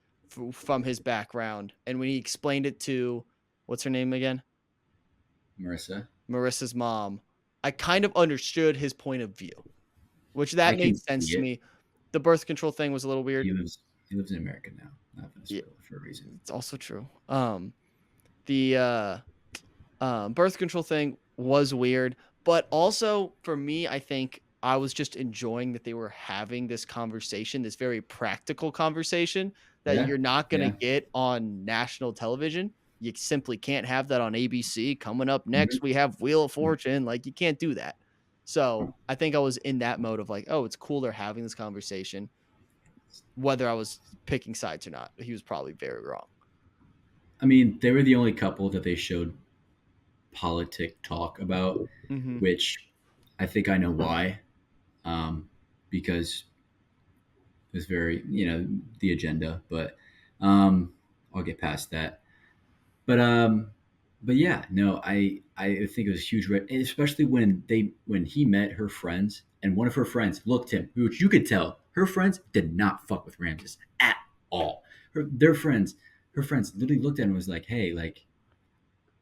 from his background. And when he explained it to, what's her name again? Marissa, Marissa's mom, I kind of understood his point of view, which I that can made see sense to it. me. The birth control thing was a little weird. He lives in America now, not Yeah, Venezuela for a reason. it's also true. The birth control thing was weird, but also for me, I think I was just enjoying that they were having this conversation, this very practical conversation that Yeah, you're not going to yeah. get on national television. You simply can't have that on ABC. Coming up Mhm. next, we have Wheel of Fortune. Like, you can't do that. So I think I was in that mode of like, oh, it's cool they're having this conversation. Whether I was picking sides or not, he was probably very wrong. I mean, they were the only couple that they showed politic talk about, Mm-hmm. which I think I know why. Because it was very, the agenda, but I'll get past that. But yeah, no, I think it was a huge red, especially when he met her friends and one of her friends looked him, which you could tell her friends did not fuck with Ramses at all. Her friends literally looked at him and was like, hey, like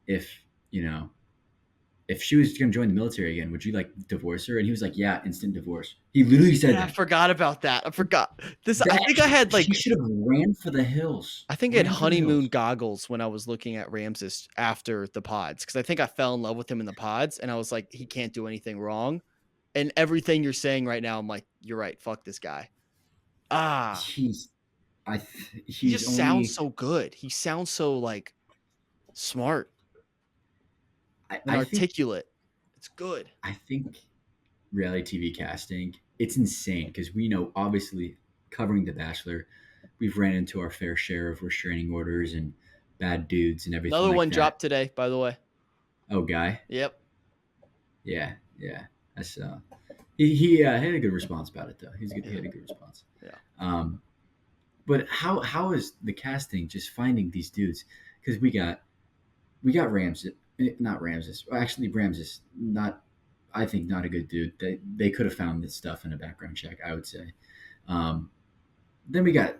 if you know if she was going to join the military again, would you like divorce her? And he was like, yeah, instant divorce. He literally said Yeah, I that. forgot about that. I forgot this. I That think I had she like should have ran for the hills. I think I had Ran for the honeymoon hills. goggles when I was looking at Ramses after the pods, because I think I fell in love with him in the pods, and I was like, he can't do anything wrong. And everything you're saying right now, I'm like, you're right. Fuck this guy. Ah, He's he he's just sounds only so good. He sounds so like smart and I think articulate. It's good. I think reality TV casting, it's insane because we know obviously covering The Bachelor, we've ran into our fair share of restraining orders and bad dudes and everything Another like one that. dropped today, by the way. Oh, guy, Yep. yeah, yeah, that's he had a good response about it though. He had a good response. Yeah. Um, but how is the casting just finding these dudes? Because we got Ramses, not Ramses. Actually, Ramses, not. I think not a good dude. They could have found this stuff in a background check. I would say. Um, then we got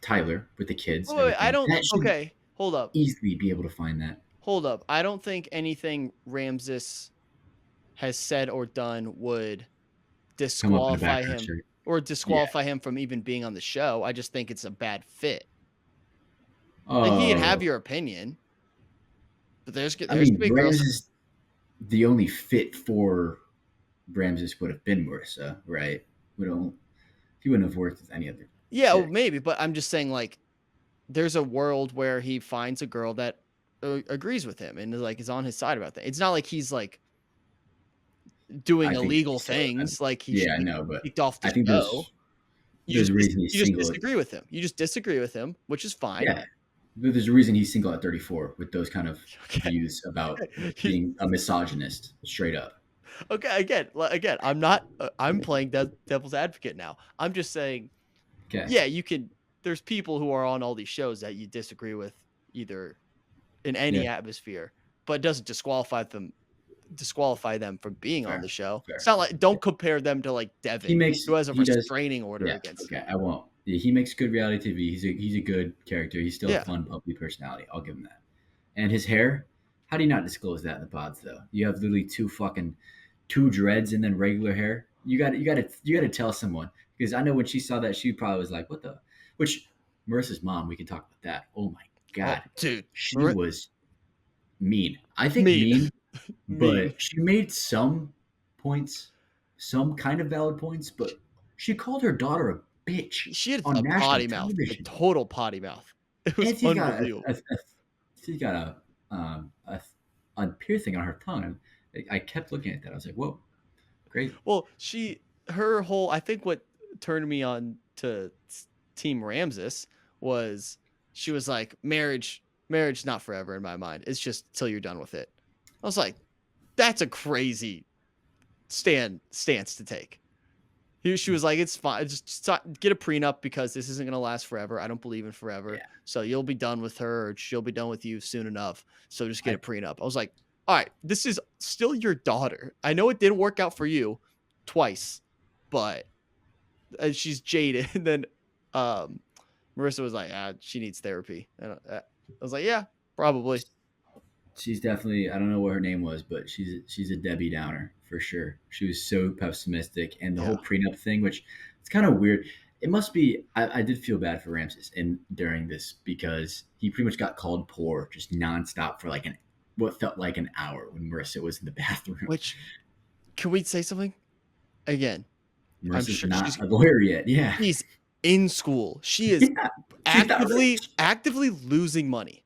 Tyler with the kids, Wait, I everything. don't. That should Okay, hold up, easily be able to find that. hold up. I don't think anything Ramses has said or done would Come up in a disqualify background him check. or Yeah. disqualify him from even being on the show. I just think it's a bad fit. Like he can have Oh, your opinion, but there's I there's mean, gonna be girls. Ramses, the only fit for Ramses would have been Marissa, right? We don't. He wouldn't have worked with any other Yeah, well, chick. maybe, but I'm just saying like there's a world where he finds a girl that agrees with him and like is on his side about that. It's not like he's like doing I think he'd be illegal so. things like he Yeah, should I be know, but kicked off the I think show. there's a reason he's You just single. disagree with him. You just disagree with him, which is fine. Yeah, but there's a reason he's single at 34 with those kind of Okay. views about He's- being a misogynist, straight up. okay. Again, I'm not. I'm playing devil's advocate now. I'm just saying. Okay. Yeah, you can. There's people who are on all these shows that you disagree with, either in any Yeah. atmosphere, but it doesn't disqualify them from being on Fair. the show. Fair. It's not like don't compare them to like Devin, who has a He does. restraining order Yeah. against Okay. him. I won't. Yeah, he makes good reality TV. He's a good character. He's still Yeah. a fun, bubbly personality. I'll give him that. And his hair. How do you not disclose that in the pods though? You have literally two dreads and then regular hair. You got to tell someone because I know when she saw that she probably was like, "What the?" Which Marissa's mom. We can talk about that. Oh my god, Oh, dude, she Mar- was mean. I think Mean. mean, Mean. but she made some points, some kind of valid points. But she called her daughter a bitch she had on a national potty mouth, a television, total potty mouth. It was and she's got unbelievable. she's got a piercing on her tongue. I kept looking at that. I was like, "Whoa, great!" Well, her whole, I think what turned me on to Team Ramses was she was like, marriage not forever in my mind. It's just till you're done with it. I was like, that's a crazy stance to take. She was like, it's fine. Just get a prenup because this isn't going to last forever. I don't believe in forever. Yeah. So you'll be done with her or she'll be done with you soon enough. So just get I- a prenup. I was like, all right, this is still your daughter. I know it didn't work out for you twice, but she's jaded. And then Marissa was like, she needs therapy. And I was like, yeah, probably. She's definitely. I don't know what her name was, but she's a Debbie Downer for sure. She was so pessimistic, and the whole prenup thing, which it's kind of weird. It must be. I did feel bad for Ramses in during this because he pretty much got called poor just nonstop for like what felt like an hour when Marissa was in the bathroom. Which, can we say something again? Marissa's sure not she's- a lawyer yet. Yeah, She's in school. She is Yeah, she's not rich. actively losing money.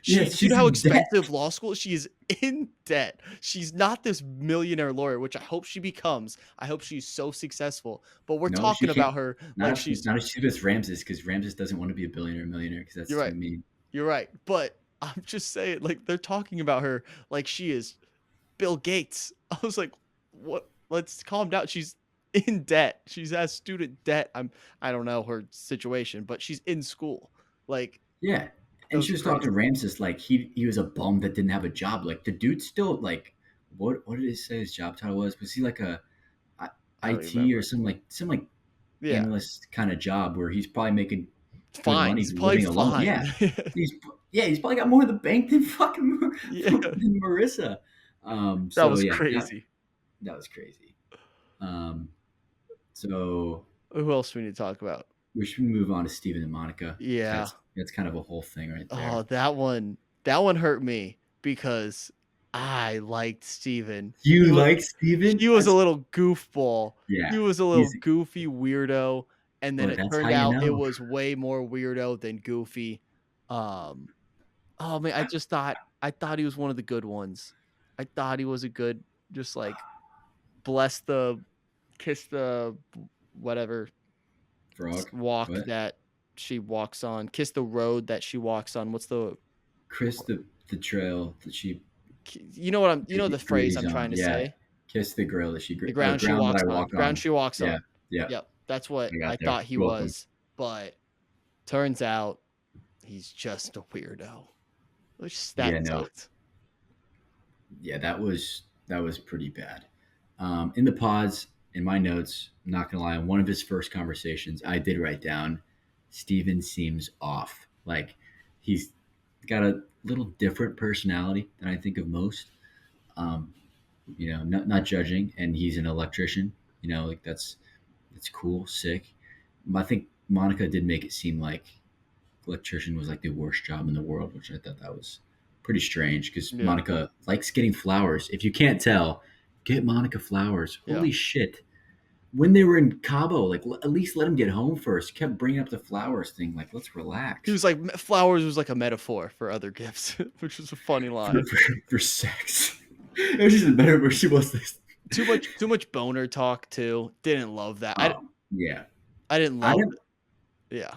Yeah, You she's know how in debt. expensive law school is? She is in debt. She's not this millionaire lawyer, which I hope she becomes. I hope she's so successful. But we're No, she talking about can't. her Not like if she's. not if she's with Ramses because Ramses doesn't want to be a billionaire millionaire because that's You're too right. mean. You're right. But I'm just saying, like they're talking about her like she is Bill Gates. I was like, what? Let's calm down. She's in debt. She's has student debt. I don't know her situation, but she's in school. Like Yeah. And was she was talking to crazy. Ramses like he was a bum that didn't have a job. Like the dude still like what did he say his job title was? Was he like a I don't IT remember. or some like Yeah, analyst kind of job where he's probably making good fine. money He's probably living alone? fine. Yeah. He's probably got more in the bank than fucking Yeah. than Marissa. That So was yeah, crazy. that was crazy. So Who else we need to talk about? we should move on to Steven and Monica. Yeah. That's kind of a whole thing right there. Oh, that one hurt me because I liked Steven. You like Steven? He was a little goofball. Yeah. He was a little he's- goofy weirdo. And then Well, it that's turned how you out it know. was way more weirdo than goofy. Oh man, I thought he was one of the good ones. I thought he was a good, just like kiss the whatever Frog. walk What? that she walks on, kiss the road that she walks on. What's the Chris the trail that she you know the phrase I'm agrees trying on, to yeah. say? Kiss the grill that she The ground she walks that I on. walk Ground on. she walks Yeah. on. Yeah. Yep. That's what I got I there. thought he You're welcome. was, but turns out he's just a weirdo. Which that Yeah, no. sucked. Yeah, that was pretty bad. In the pods, in my notes, I'm not gonna lie, on one of his first conversations, I did write down Steven seems off. Like he's got a little different personality than I think of most. Um, not judging, and he's an electrician. Like that's cool, sick. I think Monica did make it seem like electrician was like the worst job in the world, which I thought that was pretty strange because Yeah. Monica likes getting flowers. If you can't tell, get Monica flowers. Yeah. Holy shit. When they were in Cabo, like at least let him get home first. Kept bringing up the flowers thing. Like, let's relax. He was like, flowers was like a metaphor for other gifts, which was a funny line. for sex. It was just a better version. Was this Too much boner talk too. Didn't love that. Yeah. I didn't love it. Yeah.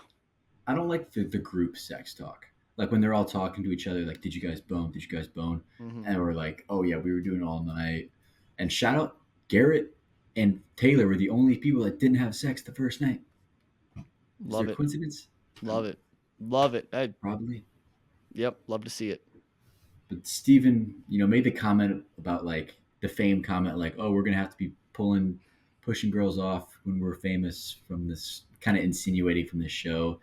I don't like the group sex talk. Like when they're all talking to each other, like, did you guys bone? Did you guys bone? Mhm. And we're like, oh yeah, we were doing it all night. And shout out Garrett and Taylor were the only people that didn't have sex the first night. Is Love there it. coincidence? Love it. Love it. Probably. Yep. Love to see it. But Steven, made the comment about like the fame comment, like, oh, we're gonna have to be pushing girls off when we're famous from this, kind of insinuating from this show.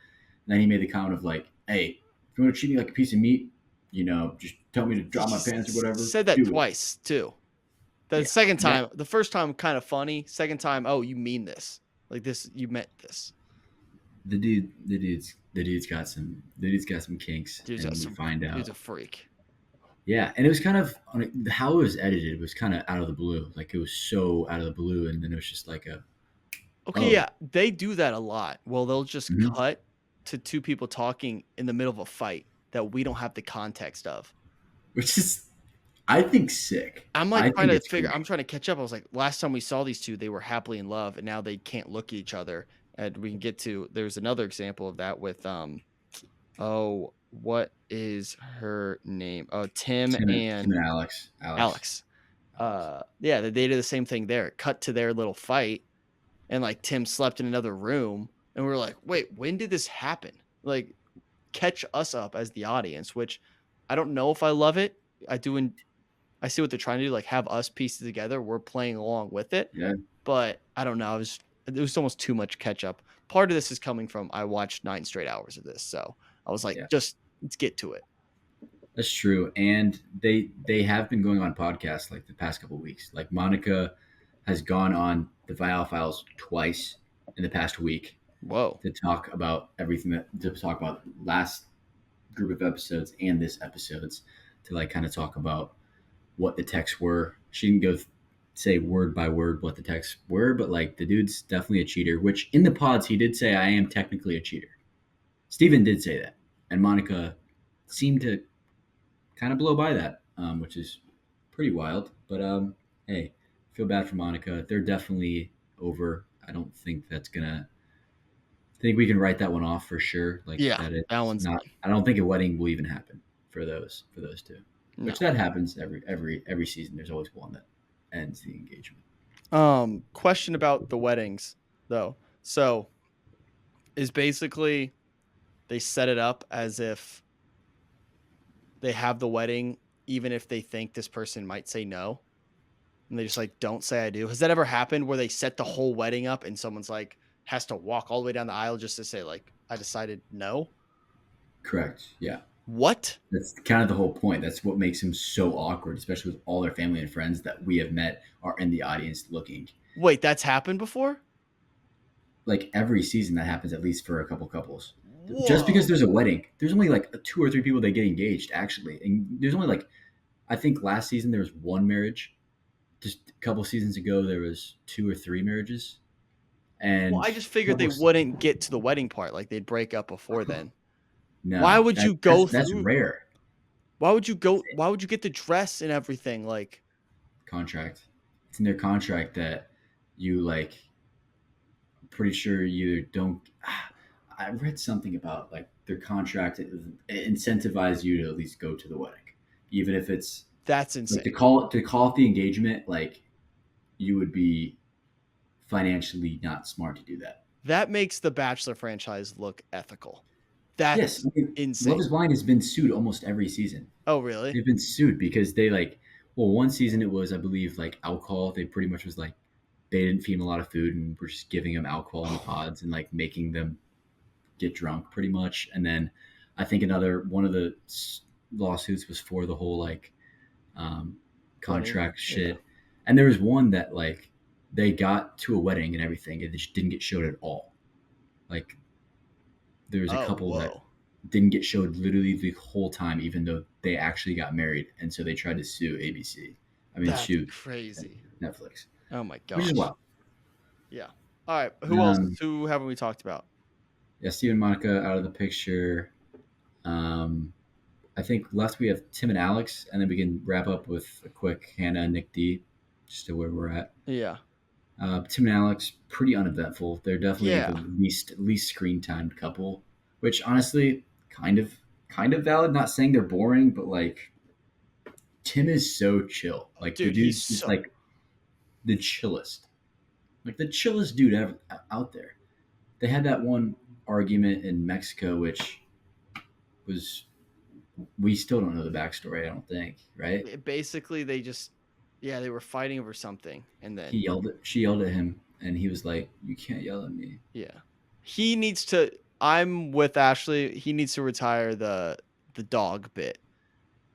And then he made the comment of like, hey, if you want to treat me like a piece of meat, just tell me to drop my pants or whatever. Said that do it. twice too. The second time, the first time kind of funny. Second time, oh, you mean this? Like this, you meant this. The dude's got some kinks. Dude's and got we some, find out. Dude's a freak. Yeah, and it was kind of how it was edited was kind of out of the blue. Like it was so out of the blue, and then it was just like a. Okay, yeah, they do that a lot. Well, they'll just Mhm. cut to two people talking in the middle of a fight that we don't have the context of. Which is, I think, sick. I'm like I trying think to figure. great. I'm trying to catch up. I was like, last time we saw these two, they were happily in love, and now they can't look at each other. And we can get to. There's another example of that with oh, what is her name? Oh, Tim and Alex. Alex. Yeah, they did the same thing there. Cut to their little fight, and like Tim slept in another room, and we're like, wait, when did this happen? Like, catch us up as the audience, which I don't know if I love it. I do, and I see what they're trying to do, like have us piece it together. We're playing along with it, Yeah. but I don't know. It was almost too much catch up. Part of this is coming from I watched 9 straight hours of this, so I was like, just let's get to it. That's true, and they have been going on podcasts like the past couple of weeks. Like Monica has gone on the Vial Files twice in the past week. Whoa! To talk about last group of episodes and this episodes, to like kind of talk about what the texts were. She didn't go say word by word what the texts were, but like the dude's definitely a cheater. Which in the pods he did say, I am technically a cheater. Steven did say that, and Monica seemed to kind of blow by that, which is pretty wild. But hey, feel bad for Monica. They're definitely over. I don't think that's gonna. I think we can write that one off for sure. Like that one's not. I don't think a wedding will even happen for those two. No. Which that happens every season. There's always one that ends the engagement. Question about the weddings though. So is basically they set it up as if they have the wedding even if they think this person might say no, and they just like don't say I do. Has that ever happened where they set the whole wedding up and someone's like has to walk all the way down the aisle just to say like I decided no? Correct. Yeah. What? That's kind of the whole point. That's what makes him so awkward, especially with all their family and friends that we have met are in the audience looking. Wait, that's happened before? Like every season that happens at least for a couple couples. Whoa. Just because there's a wedding, there's only like 2 or 3 people that get engaged actually. And there's only like, I think last season there was 1 marriage. Just a couple seasons ago there was 2 or 3 marriages. And well, I just figured they wouldn't get to the wedding part. Like they'd break up before then. No, why would you go that's rare. Why would you go? Why would you get the dress and everything? Like contract. It's in their contract that you like. Pretty sure you don't. I read something about like their contract. It incentivizes you to at least go to the wedding, even if it's that's insane. Like to call it the engagement. Like you would be financially not smart to do that. That makes the Bachelor franchise look ethical. That's insane. Love is Blind has been sued almost every season. Oh, really? They've been sued because they like. Well, one season it was, I believe, like alcohol. They pretty much was like they didn't feed them a lot of food and were just giving them alcohol in the pods and like making them get drunk pretty much. And then I think another one of the lawsuits was for the whole like Wedding? contract Yeah. shit. And there was one that like they got to a wedding and everything, and it just didn't get showed at all. Like there was a Oh, couple that whoa. didn't get showed literally the whole time, even though they actually got married, and so they tried to sue ABC. I mean, That's sue crazy. Netflix, Oh my which is gosh. wild. Yeah. All right. Who else? Um, Who haven't we talked about? yeah, Steve and Monica out of the picture. Um, I think left we have Tim and Alex, and then we can wrap up with a quick Hannah and Nick D, just to where we're at. Yeah. Tim and Alex, pretty uneventful. They're definitely the Yeah. least screen timed couple, which honestly, kind of valid. Not saying they're boring, but like Tim is so chill. Like the Dude, he's dude's just so like the chillest, like the chillest dude ever out there. They had that one argument in Mexico, which was we still don't know the backstory. I don't think, right? basically they just they were fighting over something and then She yelled at him, and he was like, "You can't yell at me." yeah. He needs to I'm with Ashley. He needs to retire the dog bit.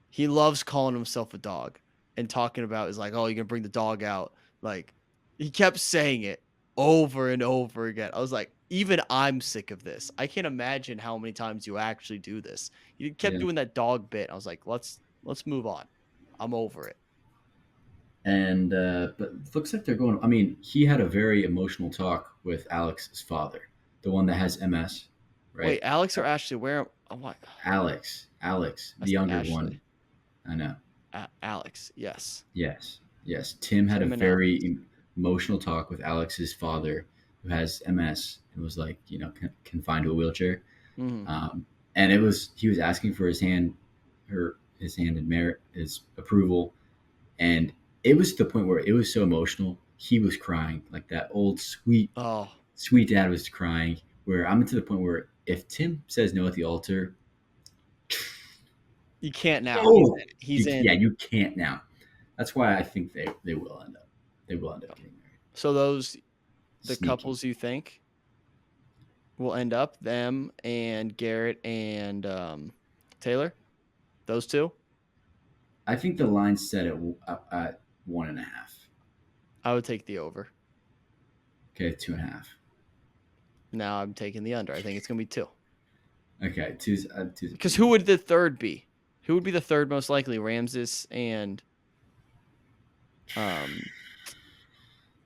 He loves calling himself a dog and talking about is like, "Oh, you're going to bring the dog out." Like he kept saying it over and over again. I was like, even I'm sick of this. I can't imagine how many times you actually do this. He kept Yeah. doing that dog bit. I was like, let's move on. I'm over it. And but it looks like they're going. I mean, he had a very emotional talk with Alex's father, the one that has MS, Wait, right? Alex or Ashley? Where? Oh, what? Alex, I the said younger one. Ashley. I know. Alex. Yes. Yes. Tim had a Tim and very Alex. emotional talk with Alex's father, who has MS and was like, confined to a wheelchair. Mhm. And he was asking for his hand in merit, his approval, and it was to the point where it was so emotional. He was crying like that old Oh, sweet dad was crying. Where I'm to the point where if Tim says no at the altar, you can't now. oh, He's in. yeah, you can't now. That's why I think they will end up. They will end up getting married. So those the Sneaky. couples you think will end up them and Garrett and Taylor, those two. I think the line's set at 1.5. I would take the over. Okay, 2.5. Now I'm taking the under. I think it's gonna be two. Okay, two. Because who would the third be? Who would be the third most likely? Ramses and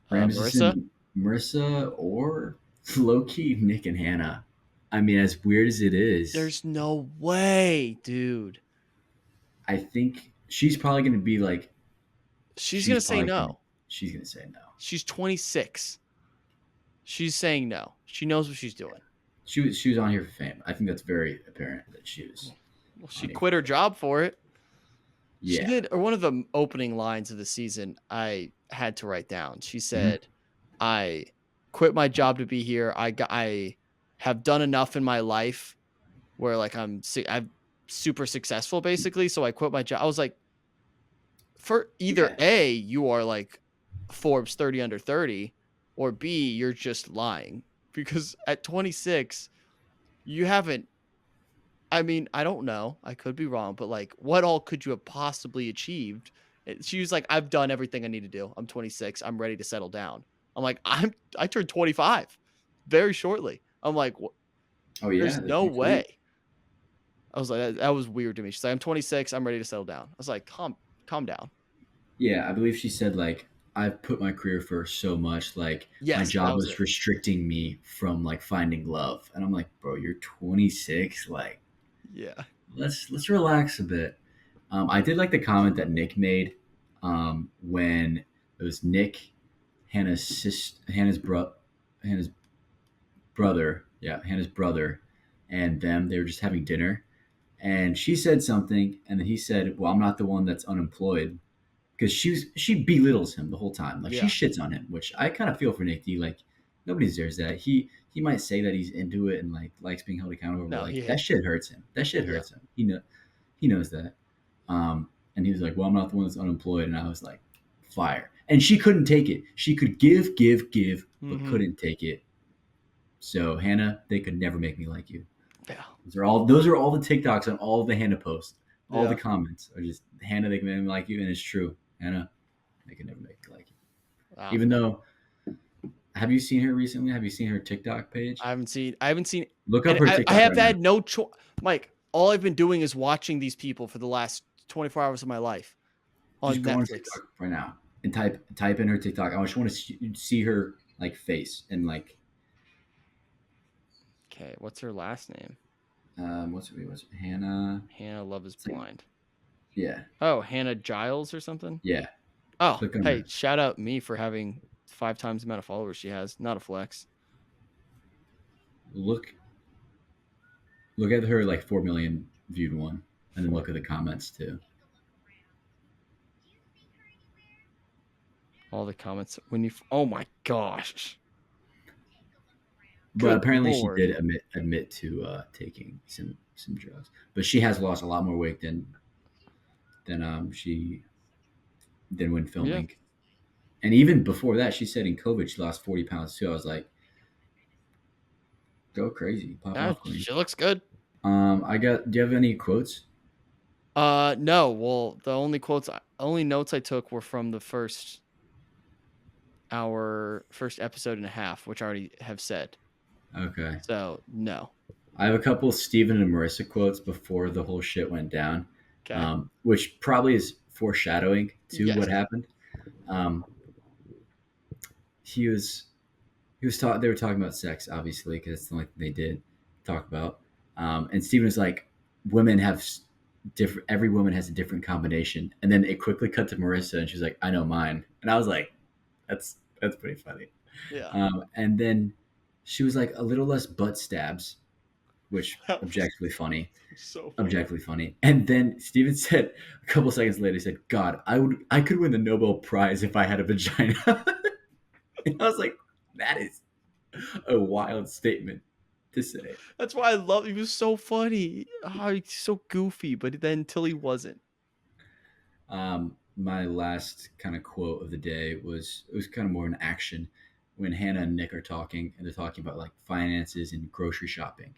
Ramses Marissa. and Marissa, or low key Nick and Hannah. I mean, as weird as it is, There's no way, dude. I think she's probably going to be like, She's gonna say no. She's going to say no. She's 26. She's saying no. She knows what she's doing. She was on here for fame. I think that's very apparent that she was. Well, she quit her job for it. Yeah. She did, or one of the opening lines of the season I had to write down. She said, I quit my job to be here. I have done enough in my life where like I'm super successful basically. So I quit my job. I was like, for either A, you are like Forbes 30 under 30, or B, you're just lying because at 26, you haven't. I mean, I don't know. I could be wrong, but like, what all could you have possibly achieved? She was like, I've done everything I need to do. I'm 26. I'm ready to settle down. I'm like, I turned 25 very shortly. I'm like, Oh yeah, there's no you too? way. I was like, that was weird to me. She's like, I'm 26. I'm ready to settle down. I was like, calm down. Yeah, I believe she said like I've put my career first so much, like my Yes, job that was was it. restricting me from like finding love, and I'm like, bro, you're 26, like Yeah. let's relax a bit. I did like the comment that Nick made when it was Nick, Hannah's brother, yeah, Hannah's brother, and them. They were just having dinner, and she said something, and then he said, "Well, I'm not the one that's unemployed," because she belittles him the whole time, like she Yeah. shits on him, which I kind of feel for Nick D. Like nobody deserves that. He might say that he's into it and like likes being held accountable, but No, like he that hates. shit hurts him. That shit hurts him. He knows that. And he was like, "Well, I'm not the one that's unemployed," and I was like, "Fire!" And she couldn't take it. She could give, but Mhm. couldn't take it. So Hannah, they could never make me like you. Yeah. Those are all the TikToks on all of the Hannah posts. All the Yeah. comments are just Hannah, they can make me like you, and it's true. Hannah, they can never make me like you. Wow. Even though, have you seen her recently? Have you seen her TikTok page? I haven't seen. Look up And her I TikTok have right now. had no choice. Mike, all I've been doing is watching these people for the last 24 hours of my life Just on go on Netflix. TikTok right now and type in her TikTok. I just want to see her like face and like Okay, what's her last name? what's it Hannah? Hannah Love is Like, Blind. yeah, Oh, Hannah Giles or something? yeah. Oh, Click on hey, her. shout out me for having 5 times the amount of followers she has. Not a flex. Look at her like 4 million viewed one, and then look at the comments too. All the comments when you. Oh my gosh. But Good apparently she lord. did admit to taking some drugs. But she has lost a lot more weight than she than when Yeah. filming. And even before that, she said in COVID she lost 40 pounds too. I was like, go crazy, pop off, queen. She looks good. Do you have any quotes? No. Well, the only notes I took were from the first episode and a half, which I already have said. Okay. So no. I have a couple Stephen and Marissa quotes before the whole shit went down, Okay. which probably is foreshadowing to Yes. what happened. Um, he was talking. They were talking about sex, obviously, because it's the only thing they did talk about. And Stephen was like, "Women have different. Every woman has a different combination." And then it quickly cut to Marissa, and she's like, "I know mine." And I was like, "That's pretty funny." Yeah. And then she was like, "A little less butt stabs," which That was objectively funny. so funny. Objectively funny. And then Steven said a couple seconds later, he said, "God, I could win the Nobel Prize if I had a vagina." And I was like, that is a wild statement to say. That's why I love. He was so funny. Oh, he's so goofy, but then until he wasn't. My last kind of quote of the day was kind of more an action when Hannah and Nick are talking and they're talking about like finances and grocery shopping.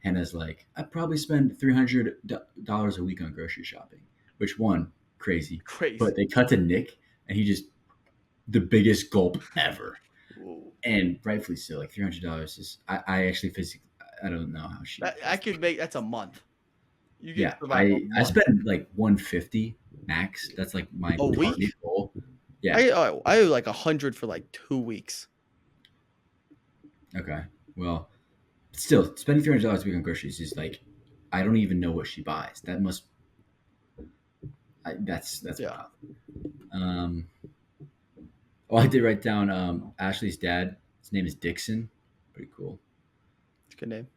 Hannah's like, I probably spend $300 a week on grocery shopping, which one crazy. Crazy. But they cut to Nick and he just the biggest gulp ever, and rightfully so. Like $300 is I actually physically I don't know how she. I could make that's a month. You Yeah, survive a I month. spend like 150 max. That's like my A week? target goal. Yeah. I owe like 100 for like 2 weeks. Okay. Well, still spending $300 a week on groceries is like I don't even know what she buys. That must. That's Yeah. wild. Oh, I did write down Ashley's dad. His name is Dixon. Pretty cool. It's a good name.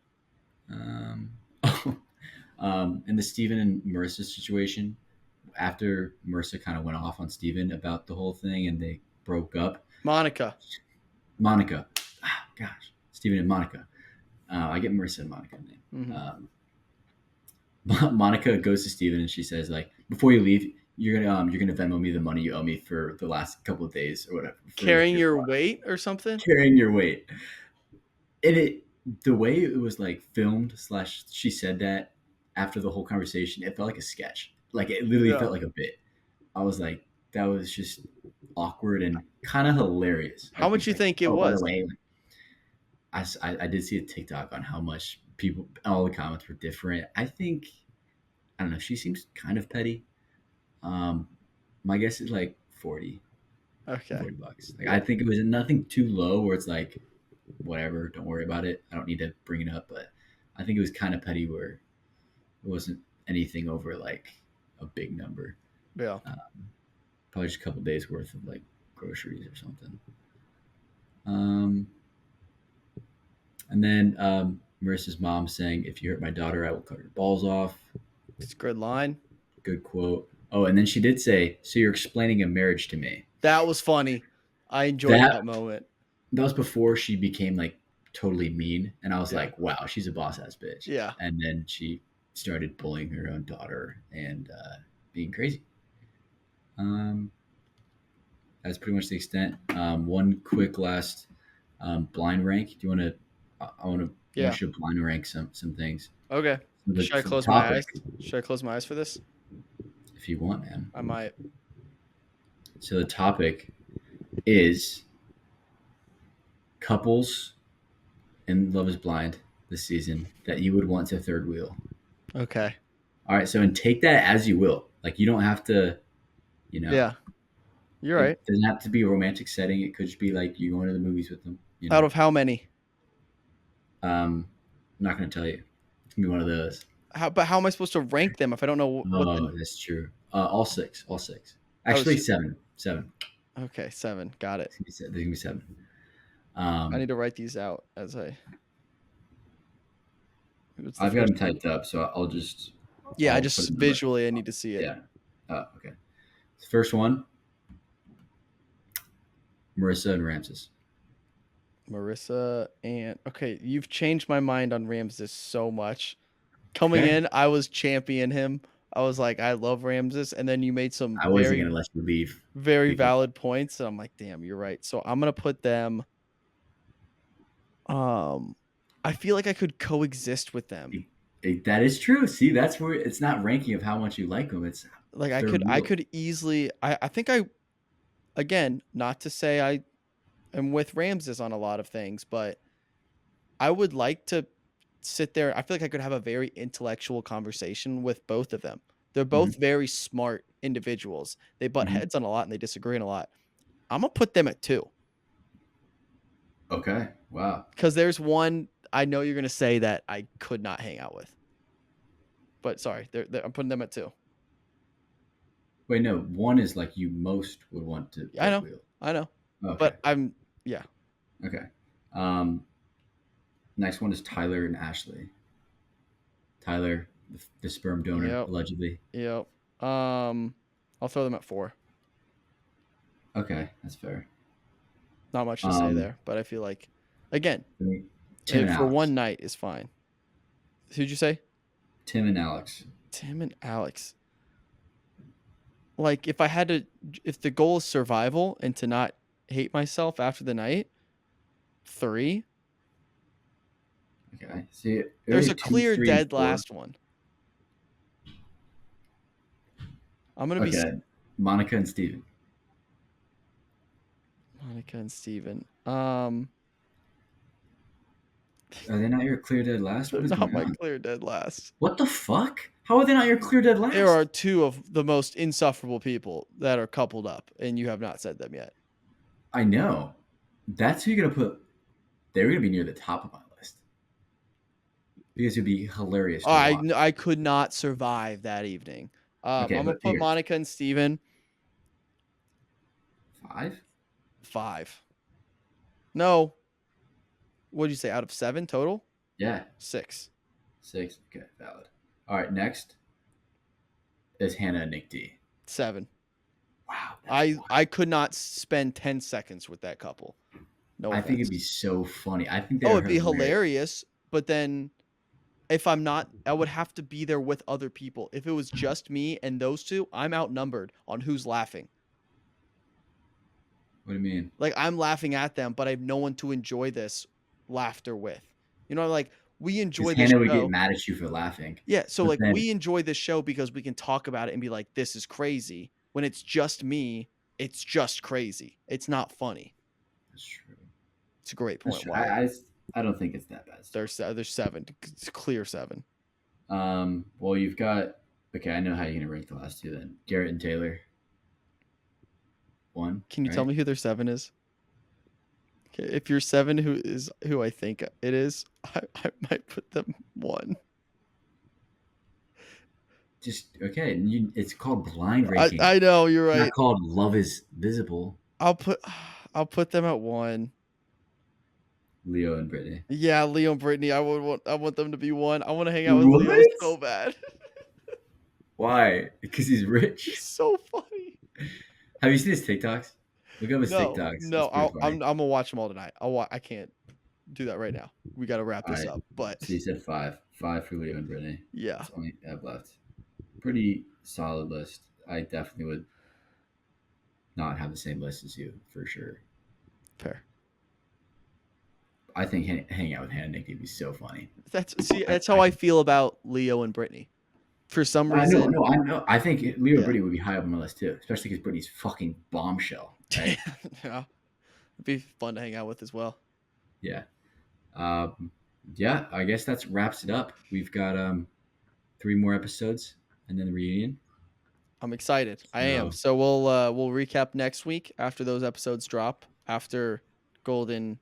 In the Steven and Marissa situation, after Marissa kind of went off on Steven about the whole thing and they broke up. Monica. Gosh, Steven and Monica. I get Marissa and Monica name. Mm-hmm. Monica goes to Steven and she says, like, before you leave, you're gonna Venmo me the money you owe me for the last couple of days or whatever. Carrying your weight or something? Carrying your weight. And the way it was like filmed / she said that after the whole conversation, it felt like a sketch. Like it literally felt like a bit. I was like, that was just awkward and kind of hilarious. How much you think it was? By the way, I did see a TikTok on how much all the comments were different. I don't know. She seems kind of petty. My guess is like 40. Okay. $40. Like I think it was nothing too low where it's like, whatever, don't worry about it. I don't need to bring it up, but I think it was kind of petty where it wasn't anything over like a big number. Yeah. Probably just a couple days worth of like groceries or something. And then Marissa's mom saying, "If you hurt my daughter, I will cut your balls off." It's a good line. Good quote. Oh, and then she did say, "So you're explaining a marriage to me." That was funny. I enjoyed that moment. That was before she became like totally mean, and I was Yeah. like, "Wow, she's a boss ass bitch." Yeah. And then she started bullying her own daughter and being crazy. That's pretty much the extent. One quick last blind rank. Do you want to I want Yeah. you to blind rank some things. Okay. Should I For the close my topic, eyes? Should I close my eyes for this? if you want, man. I might. So the topic is couples in Love Is Blind this season that you would want to third wheel. Okay. All right, so and take that as you will. Like you don't have to, Yeah. You're right. It doesn't have to be a romantic setting. It could just be like you going to the movies with them. Out of how many? I'm not going to tell you. It's gonna be one of those. But how am I supposed to rank them if I don't know what Oh, the... that's true. All six. Oh, Actually, shit. seven. Okay, 7. Got it. There's gonna be seven. I need to write these out as I... I've got them typed up, so I'll just. Yeah, I'll I put just them visually I need to see it. Yeah. Okay. The first one, Marissa and Ramses. Marissa and... Okay, you've changed my mind on Ramses so much. Coming Okay. in, I was champion him. I was like, I love Ramses, and then you made some I wasn't very, gonna let you leave. very because- valid points, and I'm like, damn, you're right. So I'm gonna put them. I feel like I could coexist with them. That is true. See, that's where it's not ranking of how much you like them. It's Like I third wheel. could easily. I think again, not to say I am with Ramses on a lot of things, but I would like to sit there. I feel like I could have a very intellectual conversation with both of them. They're both very smart individuals. They butt Mhm. heads on a lot and they disagree on a lot. I'm gonna put them at 2 Okay. Wow. because there's one I know you're gonna say that I could not hang out with. But sorry, I'm putting them at 2. Wait, no. One is like you most would want to. I know. wheel. I know, Okay. but Okay. Next one is Tyler and Ashley. Tyler, the sperm donor, Yep. allegedly. Yep. I'll throw them at 4. Okay, that's fair. Not much to say there, but I feel like, again, Tim and for Alex. one night is fine. Who'd you say? Tim and Alex. Tim and Alex. Like, if the goal is survival and to not hate myself after the night, 3. Okay. See, There's early a 2, clear 3, and dead 4. last one. I'm gonna be Okay. Monica and Steven. Monica and Steven. Are they not your clear dead last? They're What is not going my on? clear dead last. What the fuck? How are they not your clear dead last? There are 2 of the most insufferable people that are coupled up, and you have not said them yet. I know. That's who you're gonna put. They're gonna be near the top of my list because it'd be hilarious. To watch. I could not survive that evening. Okay, I'm gonna but put here. Monica and Steven 5. 5. No. What'd you say? Out of 7 total? Yeah. 6. 6. Okay, valid. All right, next is Hannah and Nick D. 7. Wow. I could not spend 10 seconds with that couple. No I offense. think it'd be so funny. I think it'd be hilarious. But then, if I'm not, I would have to be there with other people. If it was just me and those 2, I'm outnumbered on who's laughing. What do you mean? Like, I'm laughing at them, but I have no one to enjoy this laughter with. You know, like, we enjoy this Hannah would show. get mad at you for laughing. Yeah, so But like then- we enjoy this show because we can talk about it and be like, this is crazy. When it's just me, it's just crazy. It's not funny. That's true. It's a great That's point. true. Wyatt. I don't think it's that bad. There's 7. It's clear 7. Well, you've got. Okay, I know how you're gonna rank the last 2 then. Garrett and Taylor. 1. Can you tell me who their 7 is? Okay, if you're 7, who I think it is, I might put them 1. Just okay. It's called blind ranking. I know you're It's right. not called Love Is Visible. I'll put them at 1. Leo and Brittany. Yeah, Leo and Brittany. I want them to be 1. I want to hang out with Leo What? so bad. Why? Because he's rich. He's so funny. Have you seen his TikToks? Look up his No, TikToks. no, It's pretty funny. I'm gonna watch them all tonight. I can't do that right now. We got to wrap this Alright. up. But So you said 5. 5 for Leo and Brittany. yeah, That's all I have left. Pretty solid list. I definitely would not have the same list as you for sure. fair. I think hanging out with Hannah and Nick would be so funny. That's how I feel about Leo and Brittany. For some I know, reason, no, I know. I think Leo Yeah. and Brittany would be high up on my list too, especially because Brittany's fucking bombshell, right? yeah, it'd be fun to hang out with as well. Yeah. Yeah, I guess that's wraps it up. We've got 3 more episodes and then the reunion. I'm excited. I am. So- So we'll recap next week after those episodes drop. After Golden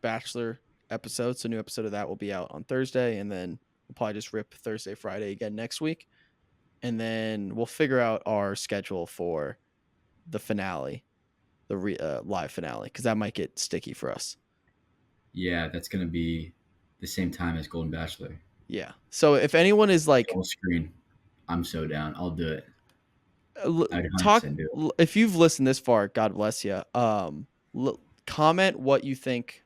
Bachelor episode, so new episode of that will be out on Thursday, and then we'll probably just rip Thursday, Friday again next week, and then we'll figure out our schedule for the finale, the live finale, because that might get sticky for us. Yeah, that's gonna be the same time as Golden Bachelor. Yeah. So if anyone is like Full screen. I'm so down. I'll do it. I'd 100% talk, do it. if you've listened this far, God bless you. Comment what you think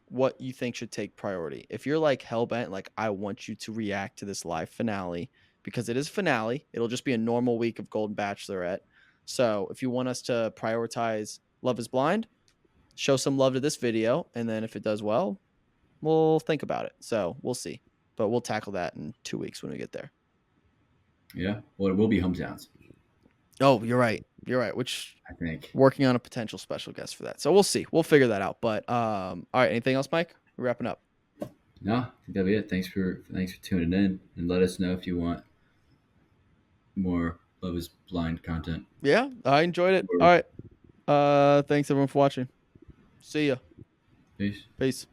should take priority. If you're like hellbent, like I want you to react to this live finale because it is finale. It'll just be a normal week of Golden Bachelorette. So if you want us to prioritize Love is Blind, show some love to this video, and then if it does well, we'll think about it. So we'll see, but we'll tackle that in 2 weeks when we get there. Yeah. Well, it will be hometowns, Oh, you're right. Which I think. working on a potential special guest for that. So we'll see. We'll figure that out. But all right, anything else, Mike? We're wrapping up. No, I think that'll be it. Thanks for tuning in, and let us know if you want more Love is Blind content. Yeah, I enjoyed it. All right. Thanks everyone for watching. See ya. Peace. Peace.